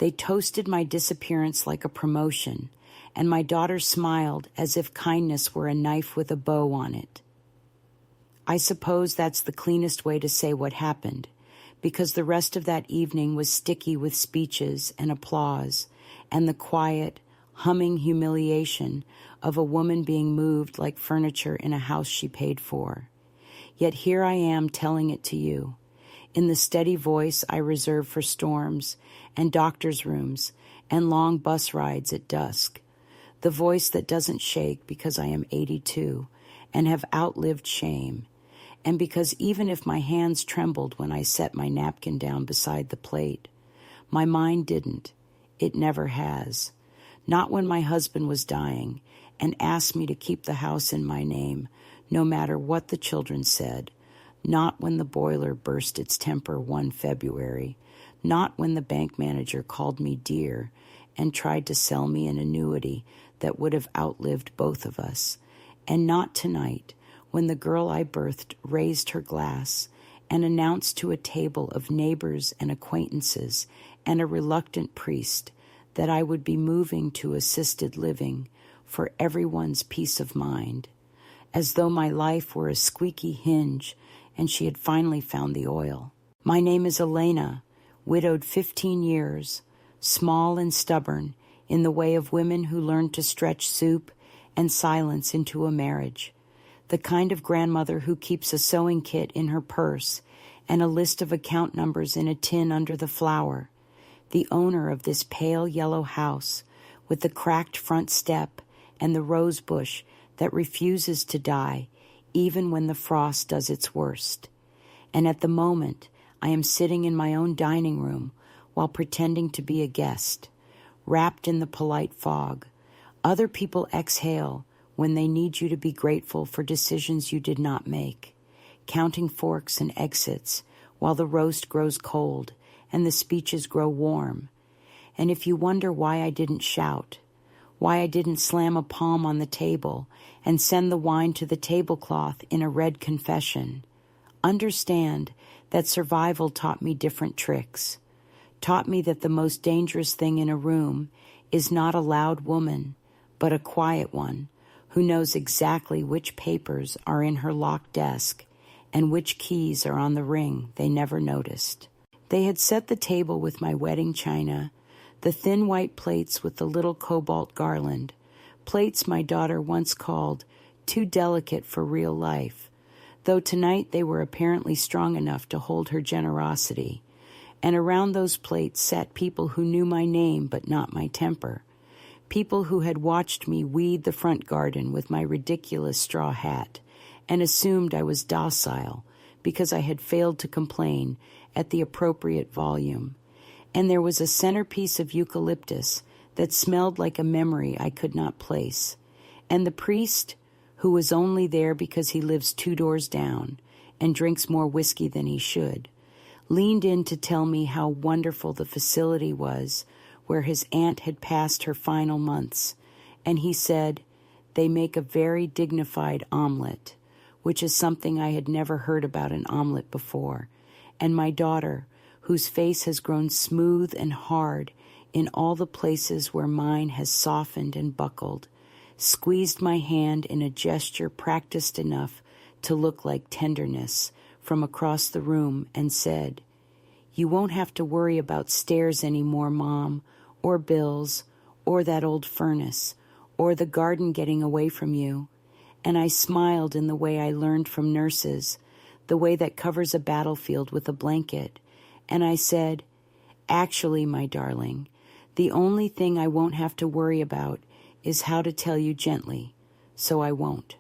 They toasted my disappearance like a promotion, and my daughter smiled as if kindness were a knife with a bow on it. I suppose that's the cleanest way to say what happened, because the rest of that evening was sticky with speeches and applause and the quiet, humming humiliation of a woman being moved like furniture in a house she paid for. Yet here I am telling it to you, in the steady voice I reserve for storms and doctors' rooms and long bus rides at dusk, the voice that doesn't shake because I am 82 and have outlived shame, and because even if my hands trembled when I set my napkin down beside the plate, my mind didn't. It never has. Not when my husband was dying and asked me to keep the house in my name, no matter what the children said. Not when the boiler burst its temper one February. Not when the bank manager called me dear and tried to sell me an annuity that would have outlived both of us. And not tonight, when the girl I birthed raised her glass and announced to a table of neighbors and acquaintances and a reluctant priest that I would be moving to assisted living for everyone's peace of mind, as though my life were a squeaky hinge and she had finally found the oil. My name is Elena, widowed 15 years, small and stubborn in the way of women who learned to stretch soup and silence into a marriage, the kind of grandmother who keeps a sewing kit in her purse and a list of account numbers in a tin under the flower, the owner of this pale yellow house with the cracked front step and the rose bush that refuses to die even when the frost does its worst. And at the moment, I am sitting in my own dining room while pretending to be a guest, wrapped in the polite fog. Other people exhale when they need you to be grateful for decisions you did not make, counting forks and exits while the roast grows cold and the speeches grow warm. And if you wonder why I didn't shout, why I didn't slam a palm on the table and send the wine to the tablecloth in a red confession, understand that survival taught me different tricks, taught me that the most dangerous thing in a room is not a loud woman, but a quiet one who knows exactly which papers are in her locked desk and which keys are on the ring they never noticed. They had set the table with my wedding china, the thin white plates with the little cobalt garland, plates my daughter once called too delicate for real life, though tonight they were apparently strong enough to hold her generosity. And around those plates sat people who knew my name but not my temper, people who had watched me weed the front garden with my ridiculous straw hat and assumed I was docile because I had failed to complain at the appropriate volume. And there was a centerpiece of eucalyptus that smelled like a memory I could not place. And the priest, who was only there because he lives 2 doors down and drinks more whiskey than he should, leaned in to tell me how wonderful the facility was where his aunt had passed her final months. And he said, they make a very dignified omelet, which is something I had never heard about an omelet before. And my daughter, whose face has grown smooth and hard in all the places where mine has softened and buckled, squeezed my hand in a gesture practiced enough to look like tenderness from across the room and said, you won't have to worry about stairs anymore, Mom, or bills, or that old furnace, or the garden getting away from you. And I smiled in the way I learned from nurses, the way that covers a battlefield with a blanket. And I said, actually, my darling, the only thing I won't have to worry about is how to tell you gently, so I won't.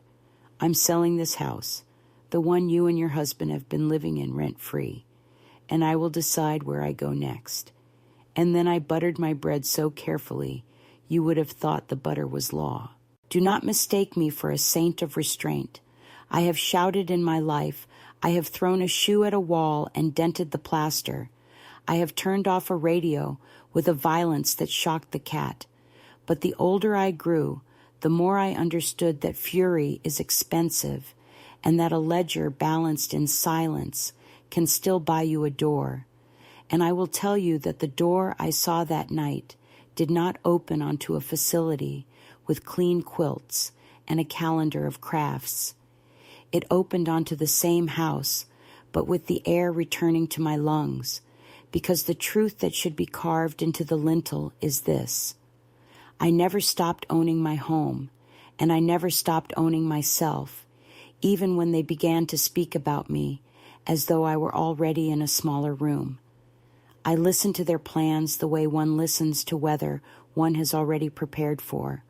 I'm selling this house, the one you and your husband have been living in rent-free, and I will decide where I go next. And then I buttered my bread so carefully, you would have thought the butter was law. Do not mistake me for a saint of restraint. I have shouted in my life. I have thrown a shoe at a wall and dented the plaster. I have turned off a radio with a violence that shocked the cat. But the older I grew, the more I understood that fury is expensive and that a ledger balanced in silence can still buy you a door. And I will tell you that the door I saw that night did not open onto a facility with clean quilts and a calendar of crafts. It opened onto the same house, but with the air returning to my lungs, because the truth that should be carved into the lintel is this: I never stopped owning my home, and I never stopped owning myself, even when they began to speak about me as though I were already in a smaller room. I listened to their plans the way one listens to weather one has already prepared for,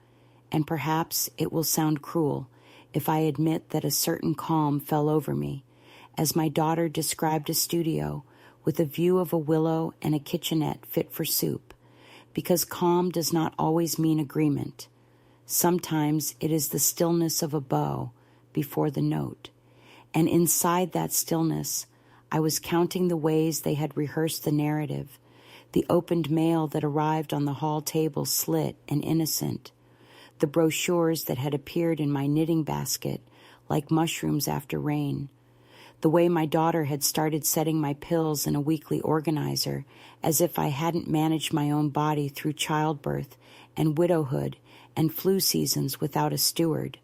and perhaps it will sound cruel if I admit that a certain calm fell over me as my daughter described a studio with a view of a willow and a kitchenette fit for soup, because calm does not always mean agreement. Sometimes it is the stillness of a bow before the note, and inside that stillness I was counting the ways they had rehearsed the narrative, the opened mail that arrived on the hall table slit and innocent, the brochures that had appeared in my knitting basket like mushrooms after rain, the way my daughter had started setting my pills in a weekly organizer as if I hadn't managed my own body through childbirth and widowhood and flu seasons without a steward,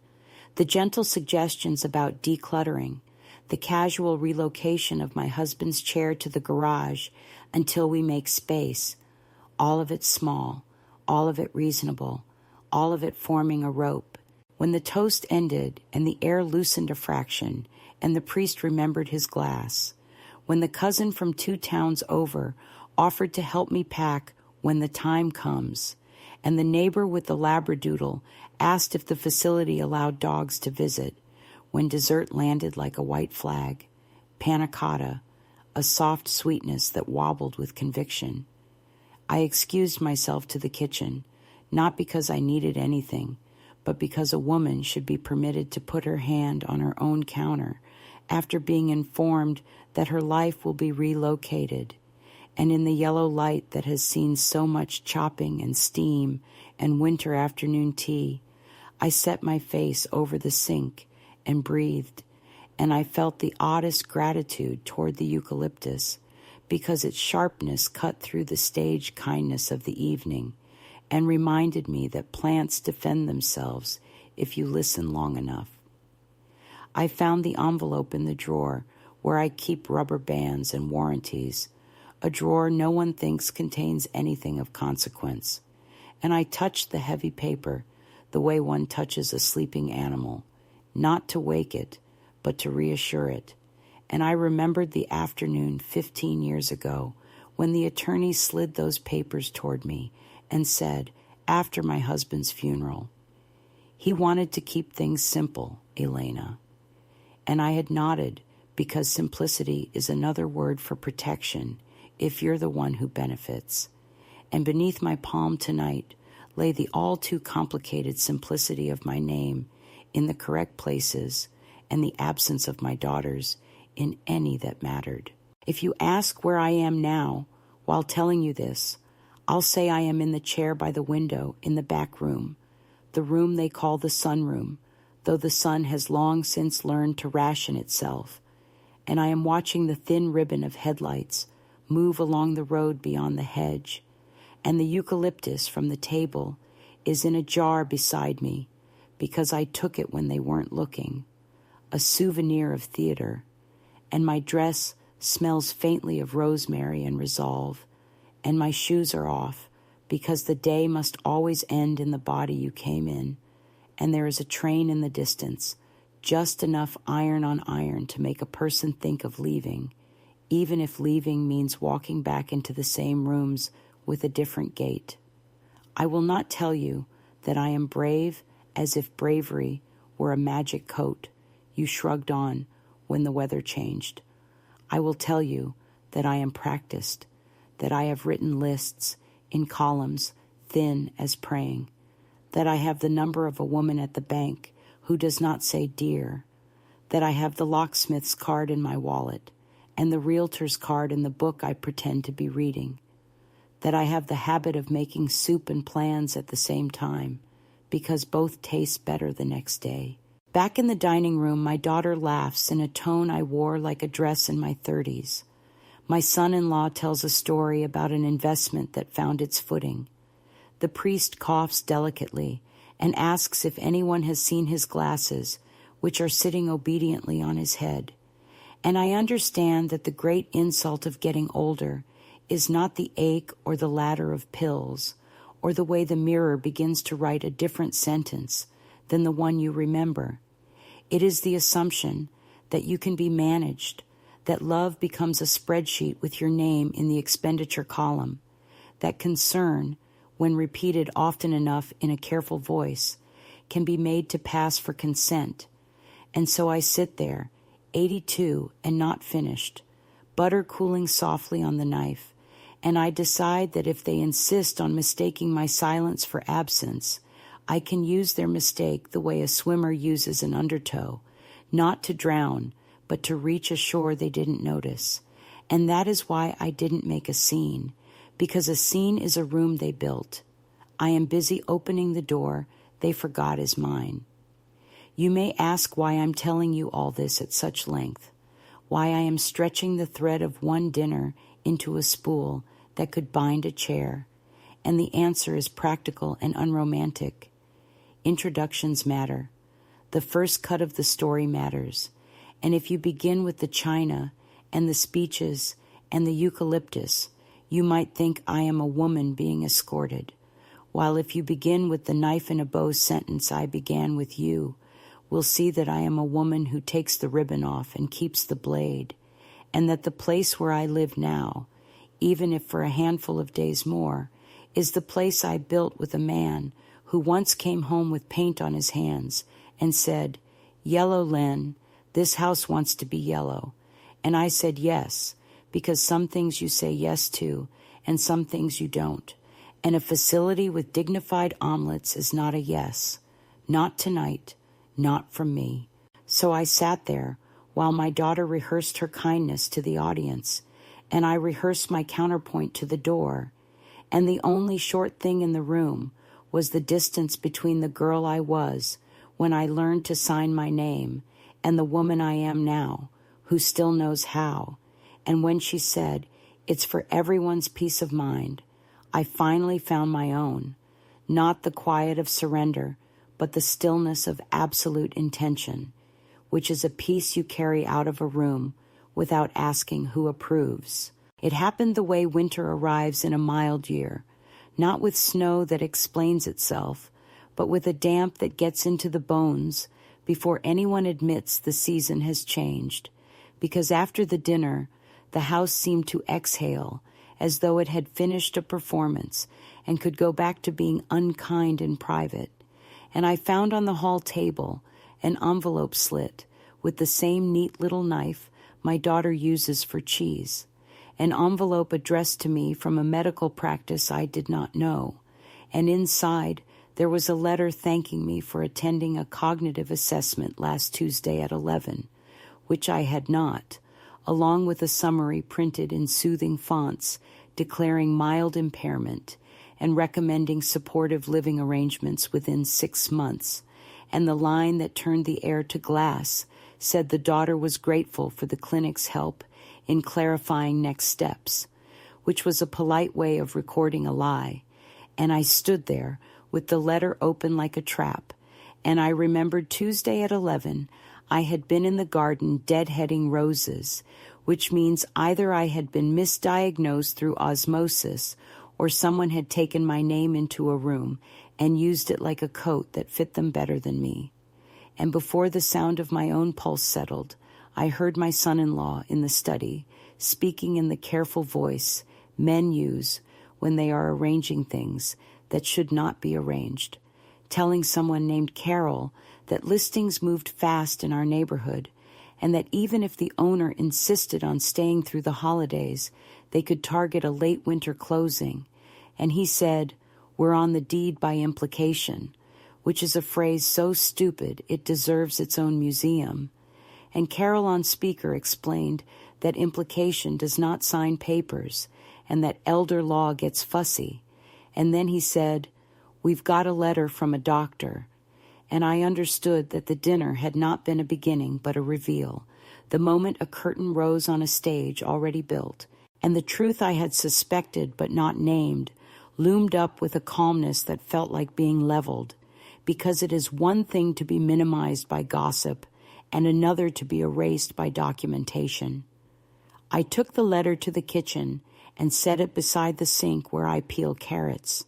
the gentle suggestions about decluttering, the casual relocation of my husband's chair to the garage until we make space, all of it small, all of it reasonable, all of it forming a rope. When the toast ended and the air loosened a fraction and the priest remembered his glass, when the cousin from 2 towns over offered to help me pack when the time comes, and the neighbor with the labradoodle asked if the facility allowed dogs to visit, when dessert landed like a white flag, panna cotta, a soft sweetness that wobbled with conviction, I excused myself to the kitchen, not because I needed anything, but because a woman should be permitted to put her hand on her own counter after being informed that her life will be relocated, and in the yellow light that has seen so much chopping and steam and winter afternoon tea, I set my face over the sink and breathed, and I felt the oddest gratitude toward the eucalyptus, because its sharpness cut through the stage kindness of the evening and reminded me that plants defend themselves if you listen long enough. I found the envelope in the drawer where I keep rubber bands and warranties, a drawer no one thinks contains anything of consequence, and I touched the heavy paper the way one touches a sleeping animal, not to wake it, but to reassure it. And I remembered the afternoon 15 years ago when the attorney slid those papers toward me and said, after my husband's funeral, he wanted to keep things simple, Elena. And I had nodded, because simplicity is another word for protection if you're the one who benefits. And beneath my palm tonight lay the all too complicated simplicity of my name in the correct places and the absence of my daughters in any that mattered. If you ask where I am now while telling you this, I'll say I am in the chair by the window in the back room, the room they call the sunroom, though the sun has long since learned to ration itself, and I am watching the thin ribbon of headlights move along the road beyond the hedge, and the eucalyptus from the table is in a jar beside me because I took it when they weren't looking, a souvenir of theater, and my dress smells faintly of rosemary and resolve, and my shoes are off because the day must always end in the body you came in, and there is a train in the distance, just enough iron on iron to make a person think of leaving, even if leaving means walking back into the same rooms with a different gait. I will not tell you that I am brave as if bravery were a magic coat you shrugged on when the weather changed. I will tell you that I am practiced, that I have written lists in columns thin as praying, that I have the number of a woman at the bank who does not say dear, that I have the locksmith's card in my wallet and the realtor's card in the book I pretend to be reading, that I have the habit of making soup and plans at the same time because both taste better the next day. Back in the dining room, my daughter laughs in a tone I wore like a dress in my 30s. My son-in-law tells a story about an investment that found its footing. The priest coughs delicately and asks if anyone has seen his glasses, which are sitting obediently on his head. And I understand that the great insult of getting older is not the ache or the ladder of pills, or the way the mirror begins to write a different sentence than the one you remember. It is the assumption that you can be managed, that love becomes a spreadsheet with your name in the expenditure column, that concern, when repeated often enough in a careful voice, can be made to pass for consent. And so I sit there, 82 and not finished, butter cooling softly on the knife, and I decide that if they insist on mistaking my silence for absence, I can use their mistake the way a swimmer uses an undertow, not to drown, but to reach a shore they didn't notice. And that is why I didn't make a scene, because a scene is a room they built. I am busy opening the door they forgot is mine. You may ask why I'm telling you all this at such length, why I am stretching the thread of one dinner into a spool that could bind a chair, and the answer is practical and unromantic. Introductions matter. The first cut of the story matters, and if you begin with the china and the speeches and the eucalyptus, you might think I am a woman being escorted, while if you begin with the knife and a bow sentence I began with you, we'll see that I am a woman who takes the ribbon off and keeps the blade, and that the place where I live now, even if for a handful of days more, is the place I built with a man who once came home with paint on his hands and said, "Yellow, Len, this house wants to be yellow." And I said yes, because some things you say yes to and some things you don't. And a facility with dignified omelets is not a yes. Not tonight, not from me. So I sat there while my daughter rehearsed her kindness to the audience, and I rehearsed my counterpoint to the door, and the only short thing in the room was the distance between the girl I was when I learned to sign my name and the woman I am now, who still knows how. And when she said, "It's for everyone's peace of mind," I finally found my own, not the quiet of surrender, but the stillness of absolute intention, which is a peace you carry out of a room without asking who approves. It happened the way winter arrives in a mild year, not with snow that explains itself, but with a damp that gets into the bones before anyone admits the season has changed, because after the dinner, the house seemed to exhale as though it had finished a performance and could go back to being unkind in private. And I found on the hall table an envelope slit with the same neat little knife my daughter uses for cheese, an envelope addressed to me from a medical practice I did not know, and inside there was a letter thanking me for attending a cognitive assessment last Tuesday at 11, which I had not, along with a summary printed in soothing fonts declaring mild impairment and recommending supportive living arrangements within 6 months, and the line that turned the air to glass said the daughter was grateful for the clinic's help in clarifying next steps, which was a polite way of recording a lie. And I stood there with the letter open like a trap, and I remembered Tuesday at 11 I had been in the garden deadheading roses, which means either I had been misdiagnosed through osmosis or someone had taken my name into a room and used it like a coat that fit them better than me. And before the sound of my own pulse settled, I heard my son-in-law in the study, speaking in the careful voice men use when they are arranging things that should not be arranged, telling someone named Carol that listings moved fast in our neighborhood, and that even if the owner insisted on staying through the holidays, they could target a late winter closing. And he said, "We're on the deed by implication," which is a phrase so stupid it deserves its own museum. And Carol on speaker explained that implication does not sign papers and that elder law gets fussy. And then he said, "We've got a letter from a doctor." And I understood that the dinner had not been a beginning but a reveal, the moment a curtain rose on a stage already built, and the truth I had suspected but not named loomed up with a calmness that felt like being leveled, because it is one thing to be minimized by gossip and another to be erased by documentation. I took the letter to the kitchen and set it beside the sink where I peel carrots,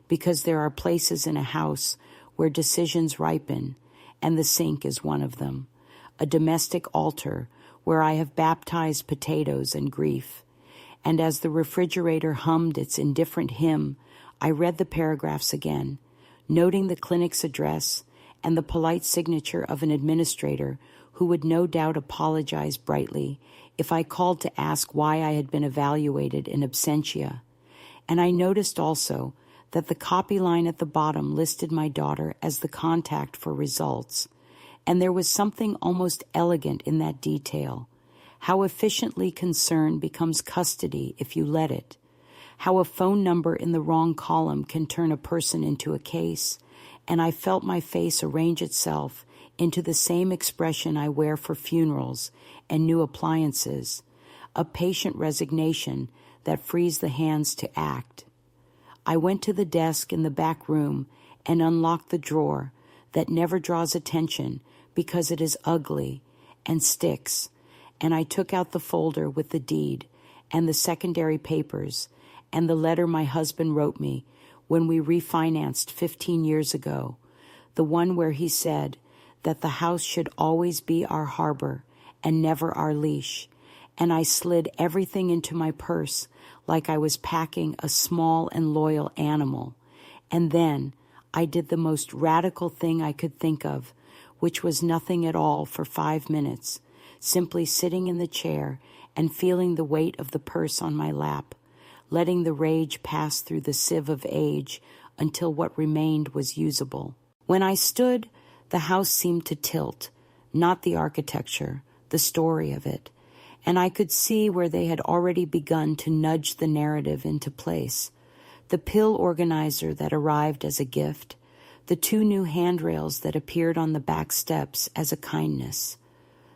because there are places in a house where decisions ripen, and the sink is one of them, a domestic altar where I have baptized potatoes and grief. And as the refrigerator hummed its indifferent hymn, I read the paragraphs again, noting the clinic's address and the polite signature of an administrator who would no doubt apologize brightly if I called to ask why I had been evaluated in absentia. And I noticed also that the copy line at the bottom listed my daughter as the contact for results, and there was something almost elegant in that detail. How efficiently concern becomes custody if you let it. How a phone number in the wrong column can turn a person into a case. And I felt my face arrange itself into the same expression I wear for funerals and new appliances, a patient resignation that frees the hands to act. I went to the desk in the back room and unlocked the drawer that never draws attention because it is ugly and sticks, and I took out the folder with the deed and the secondary papers and the letter my husband wrote me when we refinanced 15 years ago, the one where he said that the house should always be our harbor and never our leash, and I slid everything into my purse like I was packing a small and loyal animal. And then I did the most radical thing I could think of, which was nothing at all for 5 minutes, simply sitting in the chair and feeling the weight of the purse on my lap, letting the rage pass through the sieve of age until what remained was usable. When I stood, the house seemed to tilt, not the architecture, the story of it, and I could see where they had already begun to nudge the narrative into place. The pill organizer that arrived as a gift, the 2 new handrails that appeared on the back steps as a kindness,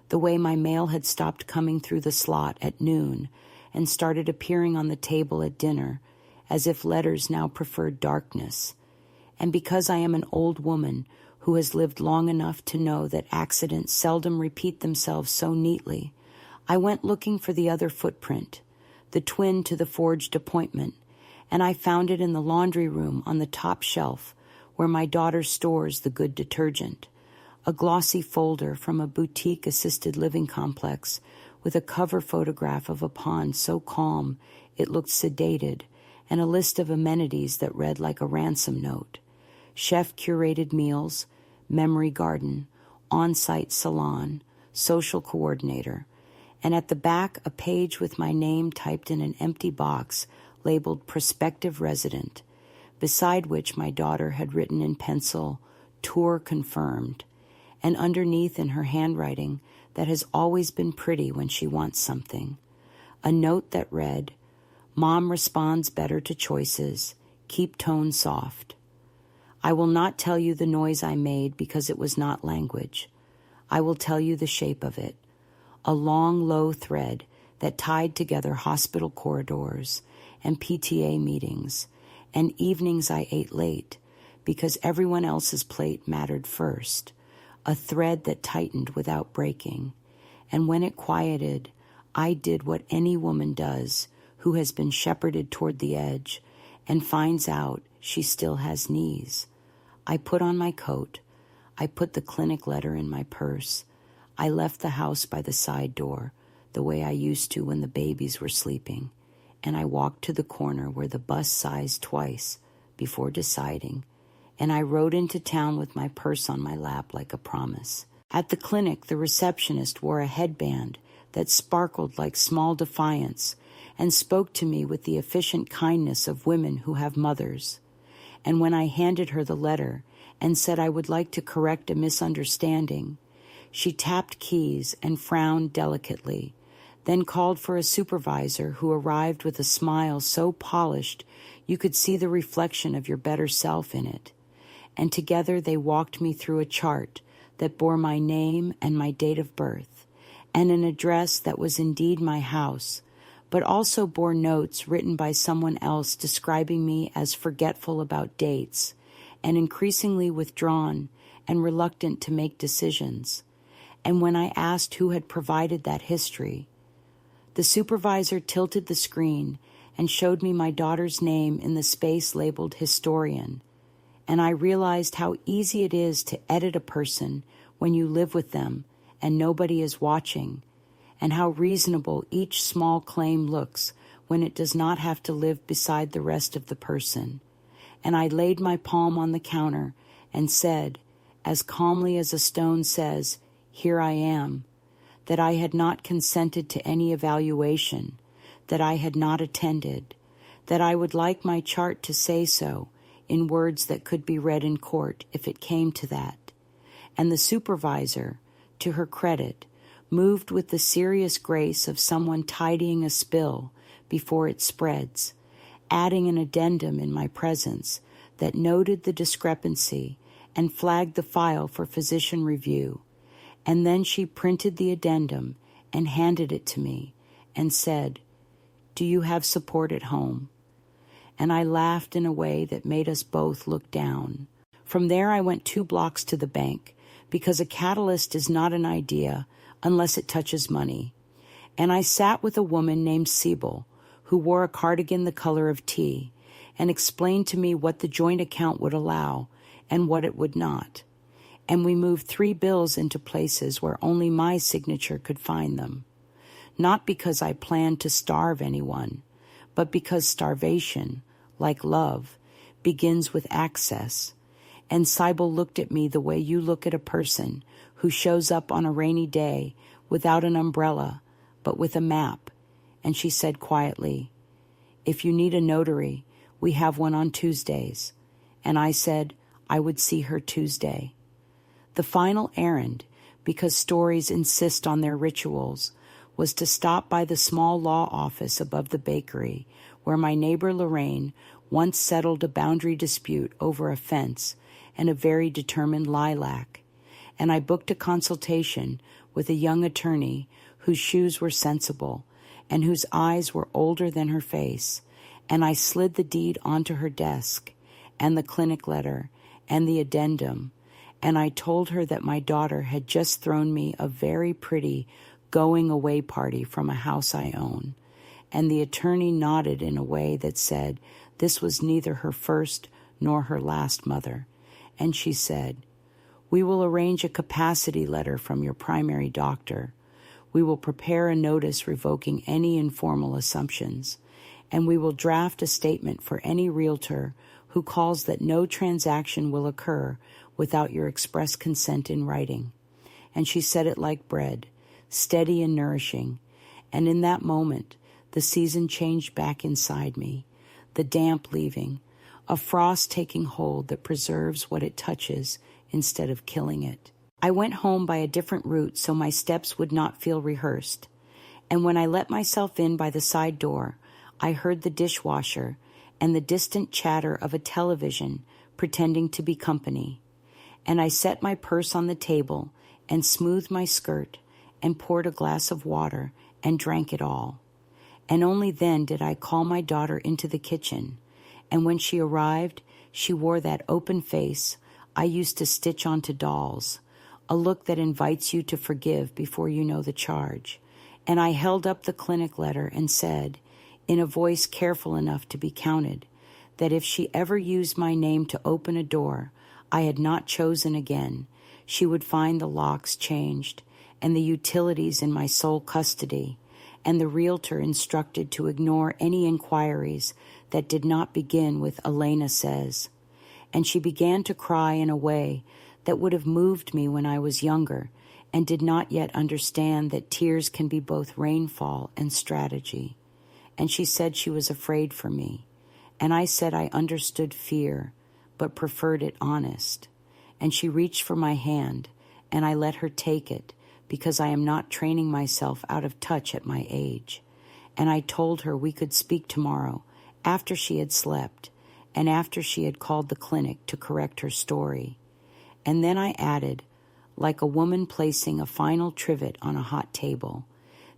the way my mail had stopped coming through the slot at noon and started appearing on the table at dinner, as if letters now preferred darkness. And because I am an old woman who has lived long enough to know that accidents seldom repeat themselves so neatly, I went looking for the other footprint, the twin to the forged appointment, and I found it in the laundry room on the top shelf where my daughter stores the good detergent, a glossy folder from a boutique assisted living complex with a cover photograph of a pond so calm it looked sedated, and a list of amenities that read like a ransom note: chef-curated meals, memory garden, on-site salon, social coordinator, and at the back a page with my name typed in an empty box labeled prospective resident, beside which my daughter had written in pencil, tour confirmed, and underneath in her handwriting that has always been pretty when she wants something, a note that read, "Mom responds better to choices. Keep tone soft." I will not tell you the noise I made because it was not language. I will tell you the shape of it, a long, low thread that tied together hospital corridors and PTA meetings and evenings I ate late because everyone else's plate mattered first, a thread that tightened without breaking. And when it quieted, I did what any woman does who has been shepherded toward the edge and finds out she still has knees. I put on my coat. I put the clinic letter in my purse. I left the house by the side door, the way I used to when the babies were sleeping, and I walked to the corner where the bus sized twice before deciding, and I rode into town with my purse on my lap like a promise. At the clinic, the receptionist wore a headband that sparkled like small defiance and spoke to me with the efficient kindness of women who have mothers. And when I handed her the letter and said I would like to correct a misunderstanding, she tapped keys and frowned delicately, then called for a supervisor who arrived with a smile so polished you could see the reflection of your better self in it. And together they walked me through a chart that bore my name and my date of birth, and an address that was indeed my house, but also bore notes written by someone else describing me as forgetful about dates and increasingly withdrawn and reluctant to make decisions. And when I asked who had provided that history, the supervisor tilted the screen and showed me my daughter's name in the space labeled historian, and I realized how easy it is to edit a person when you live with them and nobody is watching, and how reasonable each small claim looks when it does not have to live beside the rest of the person. And I laid my palm on the counter and said, as calmly as a stone says, "Here I am," that I had not consented to any evaluation, that I had not attended, that I would like my chart to say so in words that could be read in court if it came to that. And the supervisor, to her credit, moved with the serious grace of someone tidying a spill before it spreads, adding an addendum in my presence that noted the discrepancy and flagged the file for physician review. And then she printed the addendum and handed it to me and said, "Do you have support at home?" And I laughed in a way that made us both look down. From there I went 2 blocks to the bank, because a catalyst is not an idea unless it touches money. And I sat with a woman named Siebel, who wore a cardigan the color of tea, and explained to me what the joint account would allow and what it would not. And we moved 3 bills into places where only my signature could find them. Not because I planned to starve anyone, but because starvation, like love, begins with access. And Siebel looked at me the way you look at a person who shows up on a rainy day without an umbrella, but with a map. And she said quietly, "If you need a notary, we have one on Tuesdays." And I said I would see her Tuesday. The final errand, because stories insist on their rituals, was to stop by the small law office above the bakery, where my neighbor Lorraine once settled a boundary dispute over a fence and a very determined lilac, and I booked a consultation with a young attorney whose shoes were sensible and whose eyes were older than her face, and I slid the deed onto her desk, and the clinic letter, and the addendum, and I told her that my daughter had just thrown me a very pretty going-away party from a house I own, and the attorney nodded in a way that said this was neither her first nor her last mother, and she said, "We will arrange a capacity letter from your primary doctor. We will prepare a notice revoking any informal assumptions, and we will draft a statement for any realtor who calls that no transaction will occur without your express consent in writing." And she said it like bread, steady and nourishing, and in that moment the season changed back inside me, the damp leaving, a frost taking hold that preserves what it touches instead of killing it. I went home by a different route so my steps would not feel rehearsed, and when I let myself in by the side door, I heard the dishwasher and the distant chatter of a television pretending to be company, and I set my purse on the table and smoothed my skirt and poured a glass of water and drank it all. And only then did I call my daughter into the kitchen, and when she arrived, she wore that open face I used to stitch onto dolls, a look that invites you to forgive before you know the charge. And I held up the clinic letter and said, in a voice careful enough to be counted, that if she ever used my name to open a door I had not chosen again, she would find the locks changed and the utilities in my sole custody, and the realtor instructed to ignore any inquiries that did not begin with "Elena says." And she began to cry in a way that would have moved me when I was younger and did not yet understand that tears can be both rainfall and strategy. And she said she was afraid for me, and I said I understood fear, but preferred it honest. And she reached for my hand, and I let her take it, because I am not training myself out of touch at my age. And I told her we could speak tomorrow, after she had slept, and after she had called the clinic to correct her story. And then I added, like a woman placing a final trivet on a hot table,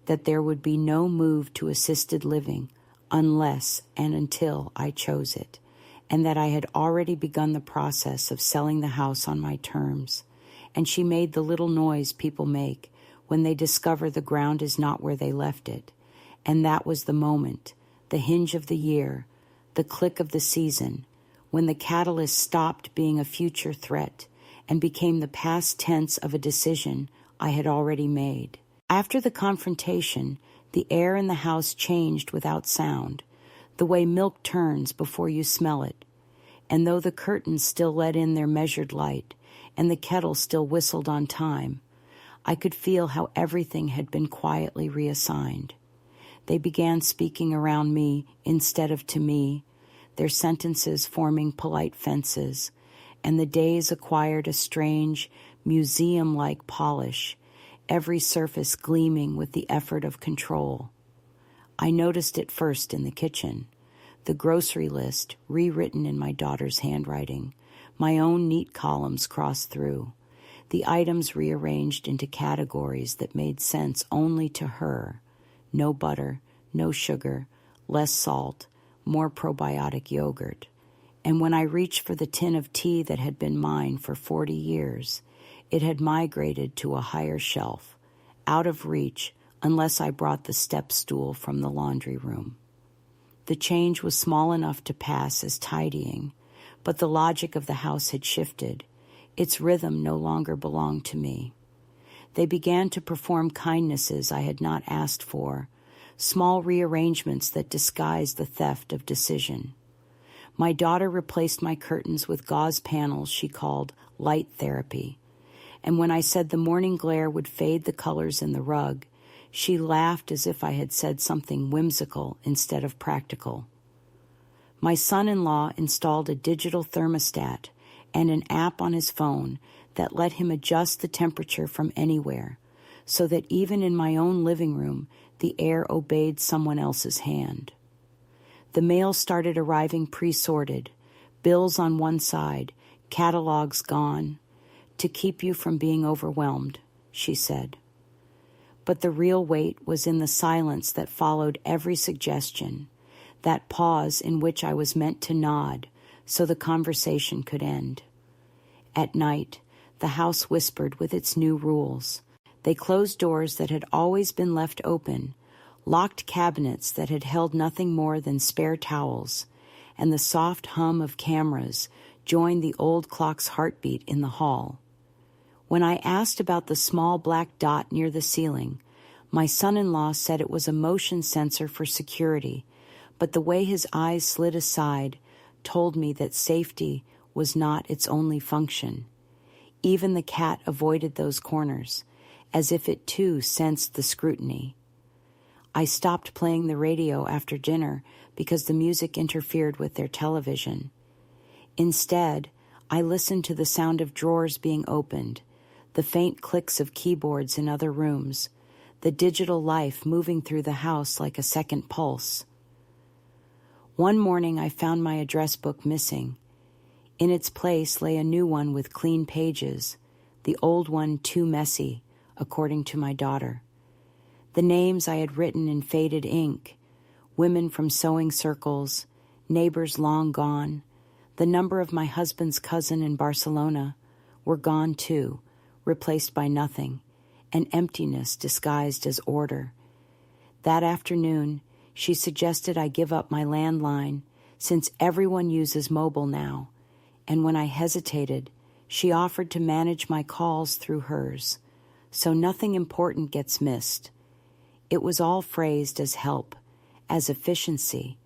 that there would be no move to assisted living unless and until I chose it, and that I had already begun the process of selling the house on my terms. And she made the little noise people make when they discover the ground is not where they left it. And that was the moment, the hinge of the year, the click of the season, when the catalyst stopped being a future threat and became the past tense of a decision I had already made. After the confrontation, the air in the house changed without sound, the way milk turns before you smell it. And though the curtains still let in their measured light, and the kettle still whistled on time, I could feel how everything had been quietly reassigned. They began speaking around me instead of to me, their sentences forming polite fences, and the days acquired a strange, museum-like polish, every surface gleaming with the effort of control. I noticed it first in the kitchen, the grocery list rewritten in my daughter's handwriting, my own neat columns crossed through, the items rearranged into categories that made sense only to her: no butter, no sugar, less salt, more probiotic yogurt. And when I reached for the tin of tea that had been mine for 40 years, it had migrated to a higher shelf, out of reach unless I brought the step stool from the laundry room. The change was small enough to pass as tidying, but the logic of the house had shifted. Its rhythm no longer belonged to me. They began to perform kindnesses I had not asked for, small rearrangements that disguised the theft of decision. My daughter replaced my curtains with gauze panels she called light therapy, and when I said the morning glare would fade the colors in the rug, she laughed as if I had said something whimsical instead of practical. My son-in-law installed a digital thermostat and an app on his phone that let him adjust the temperature from anywhere, so that even in my own living room, the air obeyed someone else's hand. The mail started arriving pre-sorted, bills on one side, catalogs gone, to keep you from being overwhelmed, she said. But the real weight was in the silence that followed every suggestion, that pause in which I was meant to nod so the conversation could end. At night, the house whispered with its new rules. They closed doors that had always been left open, locked cabinets that had held nothing more than spare towels, and the soft hum of cameras joined the old clock's heartbeat in the hall. When I asked about the small black dot near the ceiling, my son-in-law said it was a motion sensor for security, but the way his eyes slid aside told me that safety was not its only function. Even the cat avoided those corners, as if it too sensed the scrutiny. I stopped playing the radio after dinner because the music interfered with their television. Instead, I listened to the sound of drawers being opened, the faint clicks of keyboards in other rooms, the digital life moving through the house like a second pulse. One morning I found my address book missing. In its place lay a new one with clean pages, the old one too messy, according to my daughter. The names I had written in faded ink, women from sewing circles, neighbors long gone, the number of my husband's cousin in Barcelona, were gone too, replaced by nothing, an emptiness disguised as order. That afternoon, she suggested I give up my landline, since everyone uses mobile now, and when I hesitated, she offered to manage my calls through hers, so nothing important gets missed. It was all phrased as help, as efficiency,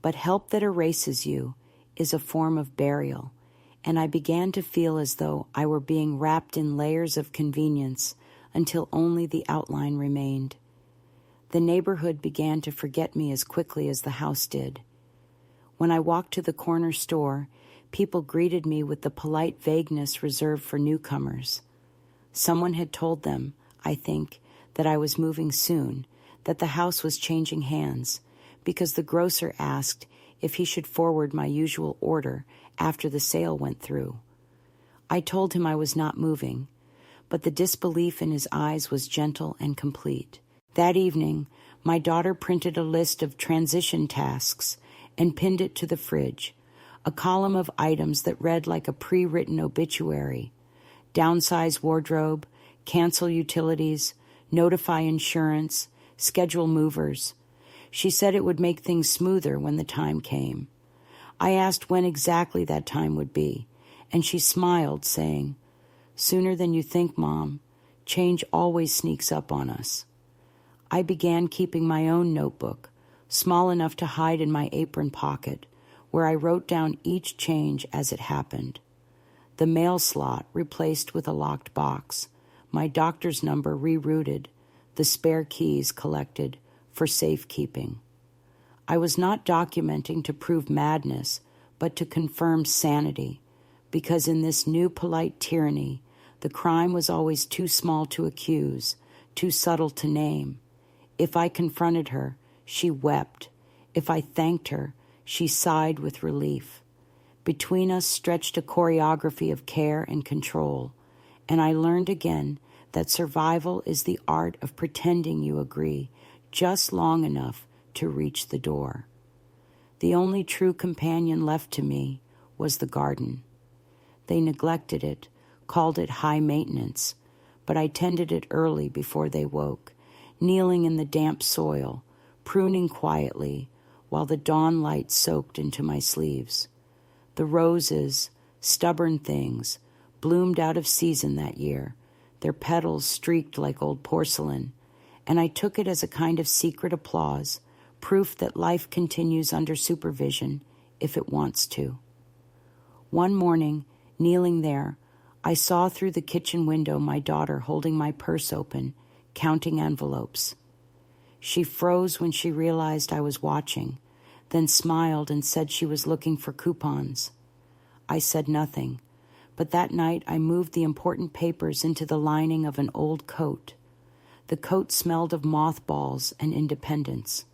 but help that erases you is a form of burial, and I began to feel as though I were being wrapped in layers of convenience until only the outline remained. The neighborhood began to forget me as quickly as the house did. When I walked to the corner store, people greeted me with the polite vagueness reserved for newcomers. Someone had told them, I think, that I was moving soon, that the house was changing hands, because the grocer asked if he should forward my usual order after the sale went through. I told him I was not moving, but the disbelief in his eyes was gentle and complete. That evening, my daughter printed a list of transition tasks and pinned it to the fridge, a column of items that read like a pre-written obituary. Downsize wardrobe, cancel utilities, notify insurance, schedule movers. She said it would make things smoother when the time came. I asked when exactly that time would be, and she smiled, saying, "Sooner than you think, Mom. Change always sneaks up on us." I began keeping my own notebook, small enough to hide in my apron pocket, where I wrote down each change as it happened. The mail slot replaced with a locked box, my doctor's number rerouted, the spare keys collected for safekeeping. I was not documenting to prove madness, but to confirm sanity, because in this new polite tyranny, the crime was always too small to accuse, too subtle to name. If I confronted her, she wept. If I thanked her, she sighed with relief. Between us stretched a choreography of care and control, and I learned again that survival is the art of pretending you agree just long enough to reach the door. The only true companion left to me was the garden. They neglected it, called it high maintenance, but I tended it early before they woke, kneeling in the damp soil, pruning quietly while the dawn light soaked into my sleeves. The roses, stubborn things, bloomed out of season that year, their petals streaked like old porcelain, and I took it as a kind of secret applause, proof that life continues under supervision if it wants to. One morning, kneeling there, I saw through the kitchen window my daughter holding my purse open, counting envelopes. She froze when she realized I was watching, then smiled and said she was looking for coupons. I said nothing, but that night I moved the important papers into the lining of an old coat. The coat smelled of mothballs and independence.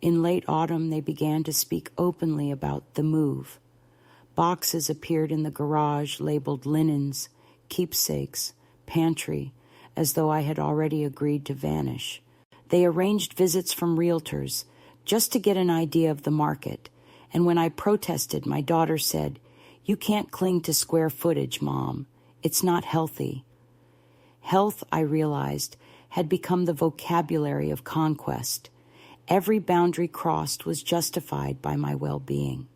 In late autumn, they began to speak openly about the move. Boxes appeared in the garage labeled linens, keepsakes, pantry, as though I had already agreed to vanish. They arranged visits from realtors just to get an idea of the market, and when I protested, my daughter said, "You can't cling to square footage, Mom. It's not healthy." Health, I realized, had become the vocabulary of conquest. Every boundary crossed was justified by my well-being.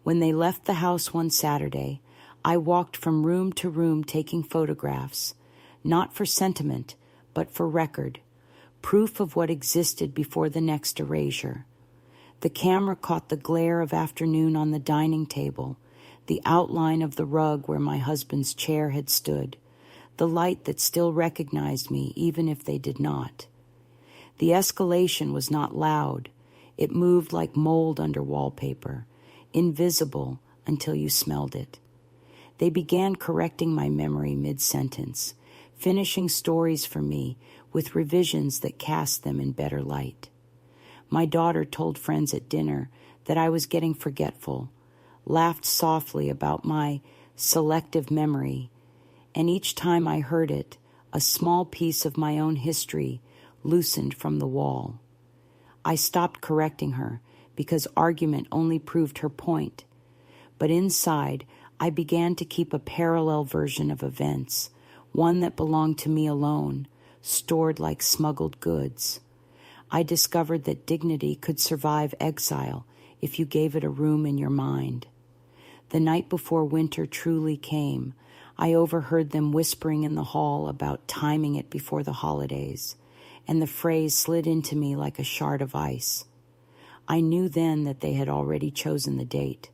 When they left the house one Saturday, I walked from room to room taking photographs, not for sentiment, but for record, proof of what existed before the next erasure. The camera caught the glare of afternoon on the dining table, the outline of the rug where my husband's chair had stood, the light that still recognized me even if they did not. The escalation was not loud. It moved like mold under wallpaper, invisible until you smelled it. They began correcting my memory mid-sentence, finishing stories for me with revisions that cast them in better light. My daughter told friends at dinner that I was getting forgetful, laughed softly about my selective memory, and each time I heard it, a small piece of my own history loosened from the wall. I stopped correcting her because argument only proved her point, but inside I began to keep a parallel version of events, one that belonged to me alone, stored like smuggled goods. I discovered that dignity could survive exile if you gave it a room in your mind. The night before winter truly came, I overheard them whispering in the hall about timing it before the holidays, and the phrase slid into me like a shard of ice. I knew then that they had already chosen the date.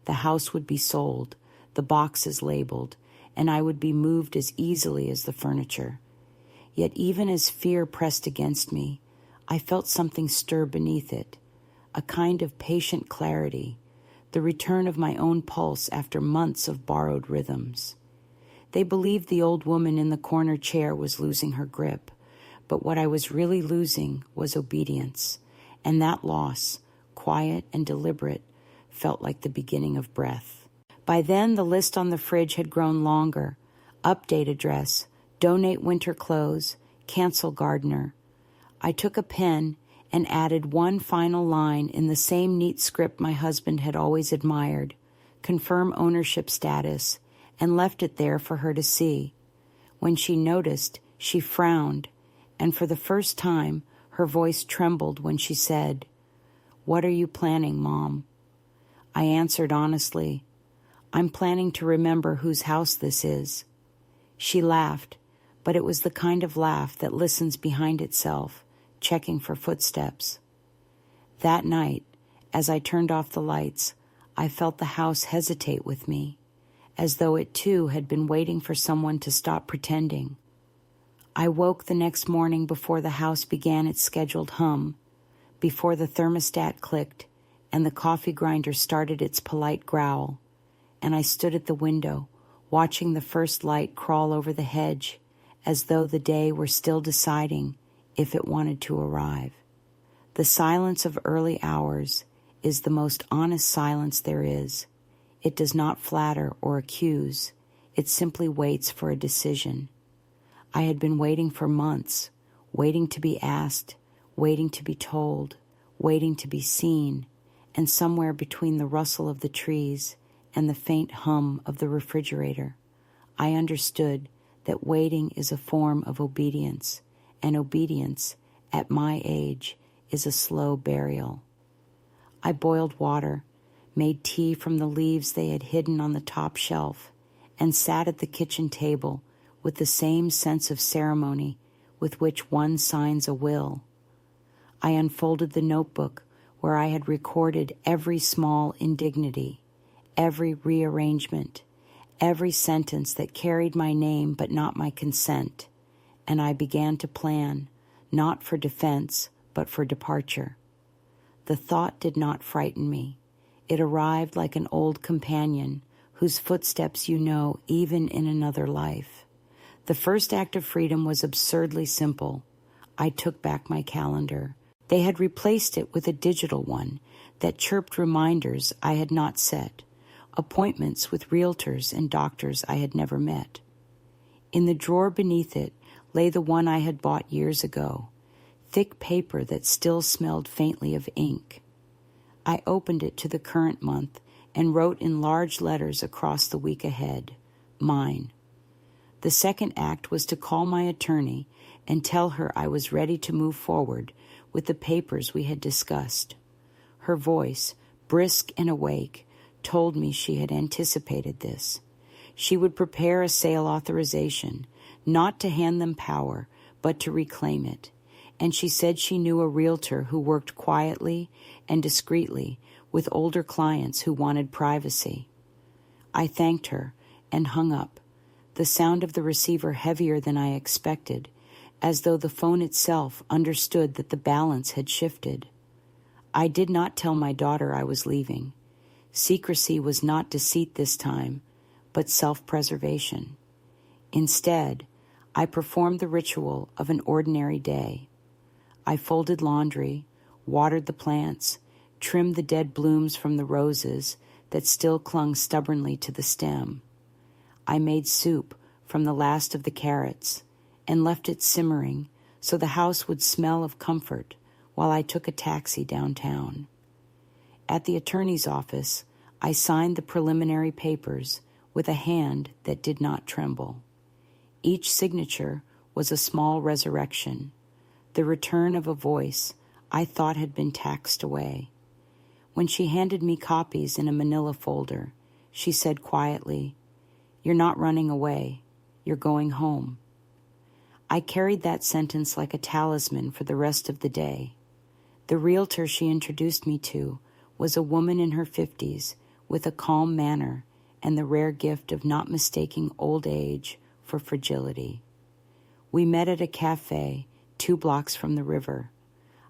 The house would be sold, the boxes labeled, and I would be moved as easily as the furniture. Yet even as fear pressed against me, I felt something stir beneath it, a kind of patient clarity, the return of my own pulse after months of borrowed rhythms. They believed the old woman in the corner chair was losing her grip, but what I was really losing was obedience, and that loss, quiet and deliberate, felt like the beginning of breath. By then, the list on the fridge had grown longer. Update address, donate winter clothes, cancel gardener. I took a pen and added one final line in the same neat script my husband had always admired, confirm ownership status, and left it there for her to see. When she noticed, she frowned, and for the first time, her voice trembled when she said, "What are you planning, Mom?" I answered honestly, "I'm planning to remember whose house this is." She laughed, but it was the kind of laugh that listens behind itself, checking for footsteps. That night, as I turned off the lights, I felt the house hesitate with me, as though it too had been waiting for someone to stop pretending. I woke the next morning before the house began its scheduled hum, before the thermostat clicked and the coffee grinder started its polite growl, and I stood at the window, watching the first light crawl over the hedge, as though the day were still deciding if it wanted to arrive. The silence of early hours is the most honest silence there is. It does not flatter or accuse. It simply waits for a decision. I had been waiting for months, waiting to be asked, waiting to be told, waiting to be seen, and somewhere between the rustle of the trees and the faint hum of the refrigerator, I understood that waiting is a form of obedience, and obedience, at my age, is a slow burial. I boiled water, made tea from the leaves they had hidden on the top shelf, and sat at the kitchen table with the same sense of ceremony with which one signs a will. I unfolded the notebook where I had recorded every small indignity, every rearrangement, every sentence that carried my name but not my consent, and I began to plan, not for defense, but for departure. The thought did not frighten me. It arrived like an old companion whose footsteps you know even in another life. The first act of freedom was absurdly simple. I took back my calendar. They had replaced it with a digital one that chirped reminders I had not set, appointments with realtors and doctors I had never met. In the drawer beneath it lay the one I had bought years ago, thick paper that still smelled faintly of ink. I opened it to the current month and wrote in large letters across the week ahead, mine. The second act was to call my attorney and tell her I was ready to move forward with the papers we had discussed. Her voice, brisk and awake, told me she had anticipated this. She would prepare a sale authorization, not to hand them power, but to reclaim it. And she said she knew a realtor who worked quietly and discreetly with older clients who wanted privacy. I thanked her and hung up, the sound of the receiver heavier than I expected, as though the phone itself understood that the balance had shifted. I did not tell my daughter I was leaving. Secrecy was not deceit this time, but self-preservation. Instead, I performed the ritual of an ordinary day. I folded laundry, watered the plants, trimmed the dead blooms from the roses that still clung stubbornly to the stem. I made soup from the last of the carrots and left it simmering so the house would smell of comfort while I took a taxi downtown. At the attorney's office, I signed the preliminary papers with a hand that did not tremble. Each signature was a small resurrection, the return of a voice I thought had been taxed away. When she handed me copies in a manila folder, she said quietly, "You're not running away. You're going home." I carried that sentence like a talisman for the rest of the day. The realtor she introduced me to was a woman in her 50s with a calm manner and the rare gift of not mistaking old age for fragility. We met at a cafe 2 blocks from the river.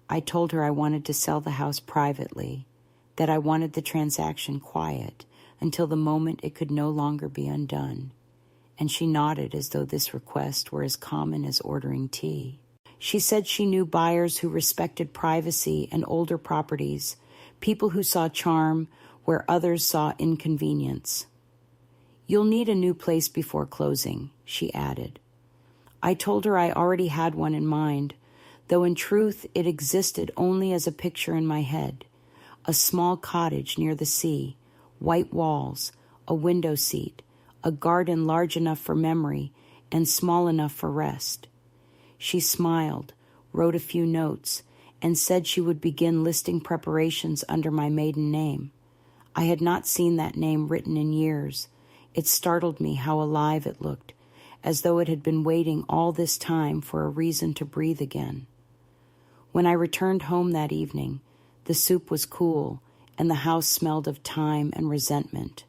I told her I wanted to sell the house privately, that I wanted the transaction quiet until the moment it could no longer be undone, and she nodded as though this request were as common as ordering tea. She said she knew buyers who respected privacy and older properties, people who saw charm where others saw inconvenience. "You'll need a new place before closing," she added. I told her I already had one in mind, though in truth it existed only as a picture in my head. A small cottage near the sea, white walls, a window seat, a garden large enough for memory and small enough for rest. She smiled, wrote a few notes, and said she would begin listing preparations under my maiden name. I had not seen that name written in years. It startled me how alive it looked, as though it had been waiting all this time for a reason to breathe again. When I returned home that evening, the soup was cool, and the house smelled of thyme and resentment.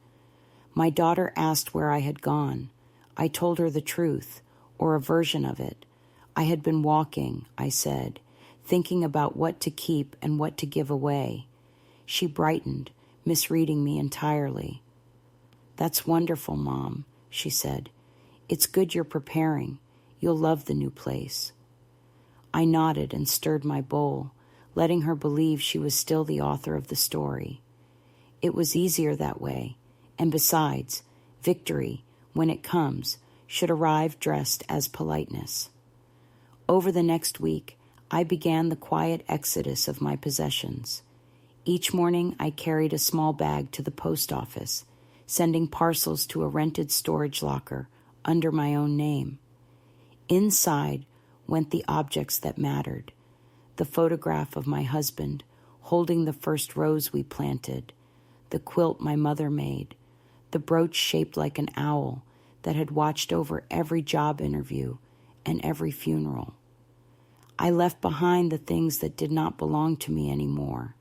My daughter asked where I had gone. I told her the truth, or a version of it. I had been walking, I said, thinking about what to keep and what to give away. She brightened, misreading me entirely. "That's wonderful, Mom," she said. "It's good you're preparing. You'll love the new place." I nodded and stirred my bowl, letting her believe she was still the author of the story. It was easier that way, and besides, victory, when it comes, should arrive dressed as politeness. Over the next week, I began the quiet exodus of my possessions. Each morning I carried a small bag to the post office, sending parcels to a rented storage locker under my own name. Inside went the objects that mattered: the photograph of my husband holding the first rose we planted, the quilt my mother made, the brooch shaped like an owl that had watched over every job interview and every funeral. I left behind the things that did not belong to me anymore: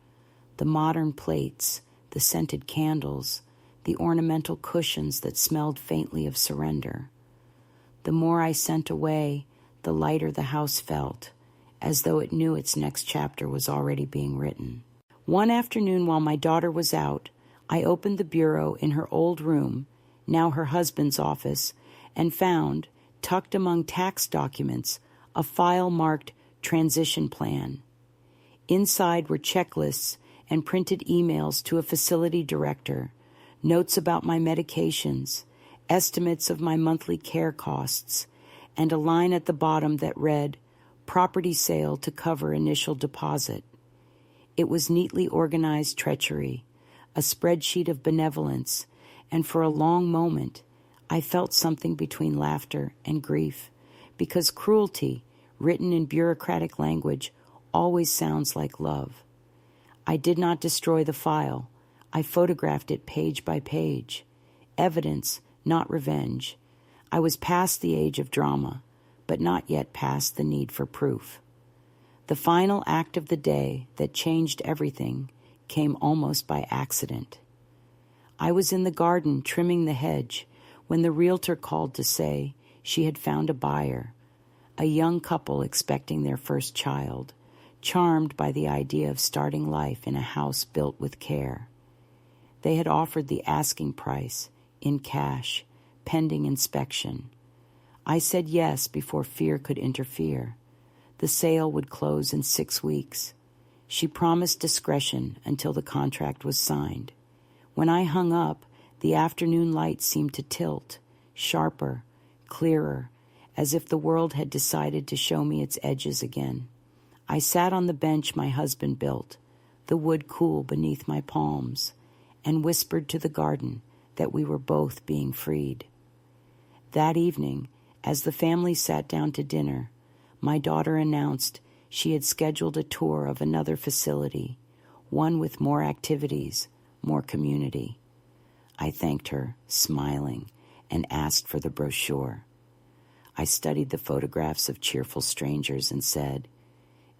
the modern plates, the scented candles, the ornamental cushions that smelled faintly of surrender. The more I sent away, the lighter the house felt, as though it knew its next chapter was already being written. One afternoon while my daughter was out, I opened the bureau in her old room, now her husband's office, and found, tucked among tax documents, a file marked Transition Plan. Inside were checklists and printed emails to a facility director, notes about my medications, estimates of my monthly care costs, and a line at the bottom that read, "Property sale to cover initial deposit." It was neatly organized treachery, a spreadsheet of benevolence, and for a long moment I felt something between laughter and grief, because cruelty, written in bureaucratic language, always sounds like love. I did not destroy the file. I photographed it page by page. Evidence, not revenge. I was past the age of drama, but not yet past the need for proof. The final act of the day that changed everything came almost by accident. I was in the garden trimming the hedge when the realtor called to say she had found a buyer, a young couple expecting their first child, charmed by the idea of starting life in a house built with care. They had offered the asking price, in cash, pending inspection. I said yes before fear could interfere. The sale would close in 6 weeks. She promised discretion until the contract was signed. When I hung up, the afternoon light seemed to tilt, sharper, clearer, as if the world had decided to show me its edges again. I sat on the bench my husband built, the wood cool beneath my palms, and whispered to the garden that we were both being freed. That evening, as the family sat down to dinner, my daughter announced she had scheduled a tour of another facility, one with more activities, more community. I thanked her, smiling, and asked for the brochure. I studied the photographs of cheerful strangers and said,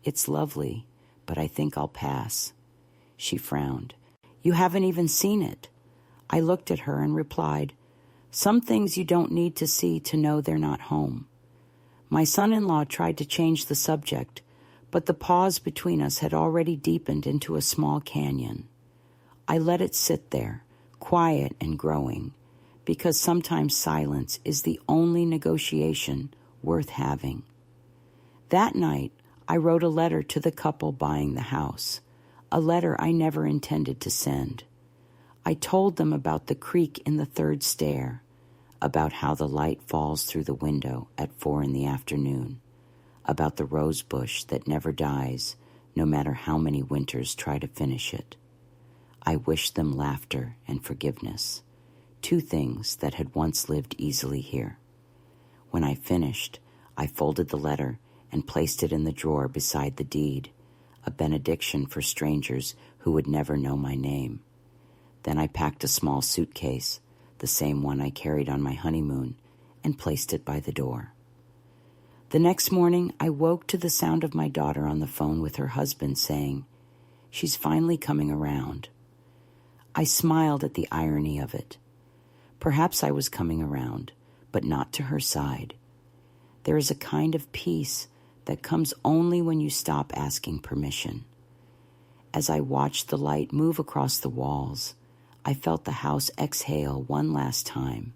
"It's lovely, but I think I'll pass." She frowned. "You haven't even seen it." I looked at her and replied, "Some things you don't need to see to know they're not home." My son-in-law tried to change the subject, but the pause between us had already deepened into a small canyon. I let it sit there, quiet and growing, because sometimes silence is the only negotiation worth having. That night, I wrote a letter to the couple buying the house, a letter I never intended to send. I told them about the creak in the third stair, about how the light falls through the window at 4 p.m. about the rose bush that never dies, no matter how many winters try to finish it. I wished them laughter and forgiveness, two things that had once lived easily here. When I finished, I folded the letter and placed it in the drawer beside the deed, a benediction for strangers who would never know my name. Then I packed a small suitcase, the same one I carried on my honeymoon, and placed it by the door. The next morning, I woke to the sound of my daughter on the phone with her husband saying, "She's finally coming around." I smiled at the irony of it. Perhaps I was coming around, but not to her side. There is a kind of peace that comes only when you stop asking permission. As I watched the light move across the walls, I felt the house exhale one last time,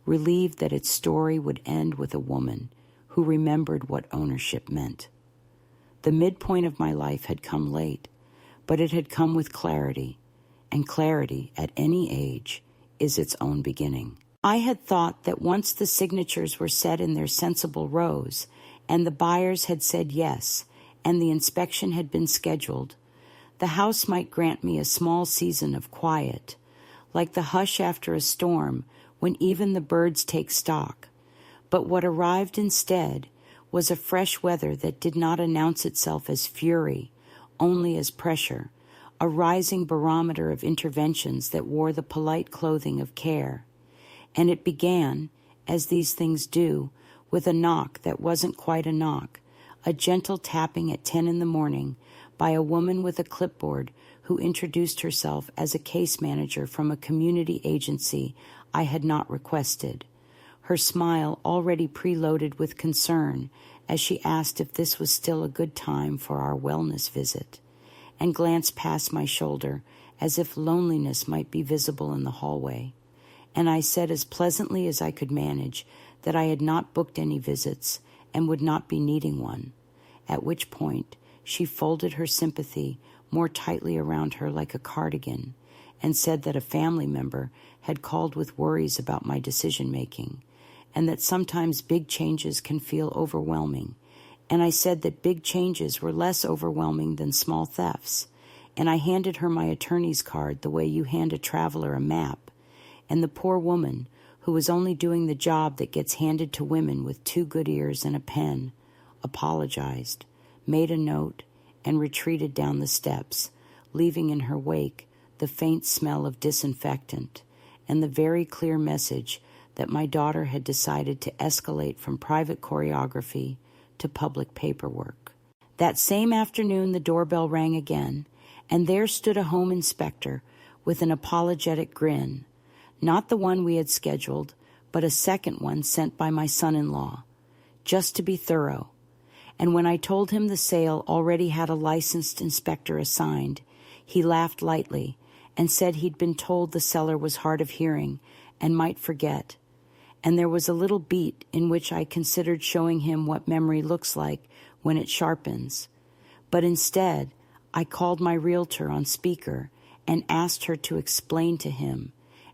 relieved that its story would end with a woman who remembered what ownership meant. The midpoint of my life had come late, but it had come with clarity, and clarity at any age is its own beginning. I had thought that once the signatures were set in their sensible rows, and the buyers had said yes, and the inspection had been scheduled, the house might grant me a small season of quiet, like the hush after a storm when even the birds take stock. But what arrived instead was a fresh weather that did not announce itself as fury, only as pressure, a rising barometer of interventions that wore the polite clothing of care. And it began, as these things do, with a knock that wasn't quite a knock, a gentle tapping at 10 in the morning by a woman with a clipboard who introduced herself as a case manager from a community agency I had not requested, her smile already preloaded with concern as she asked if this was still a good time for our wellness visit, and glanced past my shoulder as if loneliness might be visible in the hallway. And I said as pleasantly as I could manage that I had not booked any visits and would not be needing one, at which point she folded her sympathy more tightly around her like a cardigan and said that a family member had called with worries about my decision-making, and that sometimes big changes can feel overwhelming. And I said that big changes were less overwhelming than small thefts, and I handed her my attorney's card the way you hand a traveler a map, and the poor woman, who was only doing the job that gets handed to women with 2 good ears and a pen, apologized, made a note, and retreated down the steps, leaving in her wake the faint smell of disinfectant and the very clear message that my daughter had decided to escalate from private choreography to public paperwork. That same afternoon, the doorbell rang again, and there stood a home inspector with an apologetic grin, not the one we had scheduled, but a second one sent by my son-in-law, just to be thorough. And when I told him the sale already had a licensed inspector assigned, he laughed lightly and said he'd been told the seller was hard of hearing and might forget. And there was a little beat in which I considered showing him what memory looks like when it sharpens. But instead, I called my realtor on speaker and asked her to explain to him,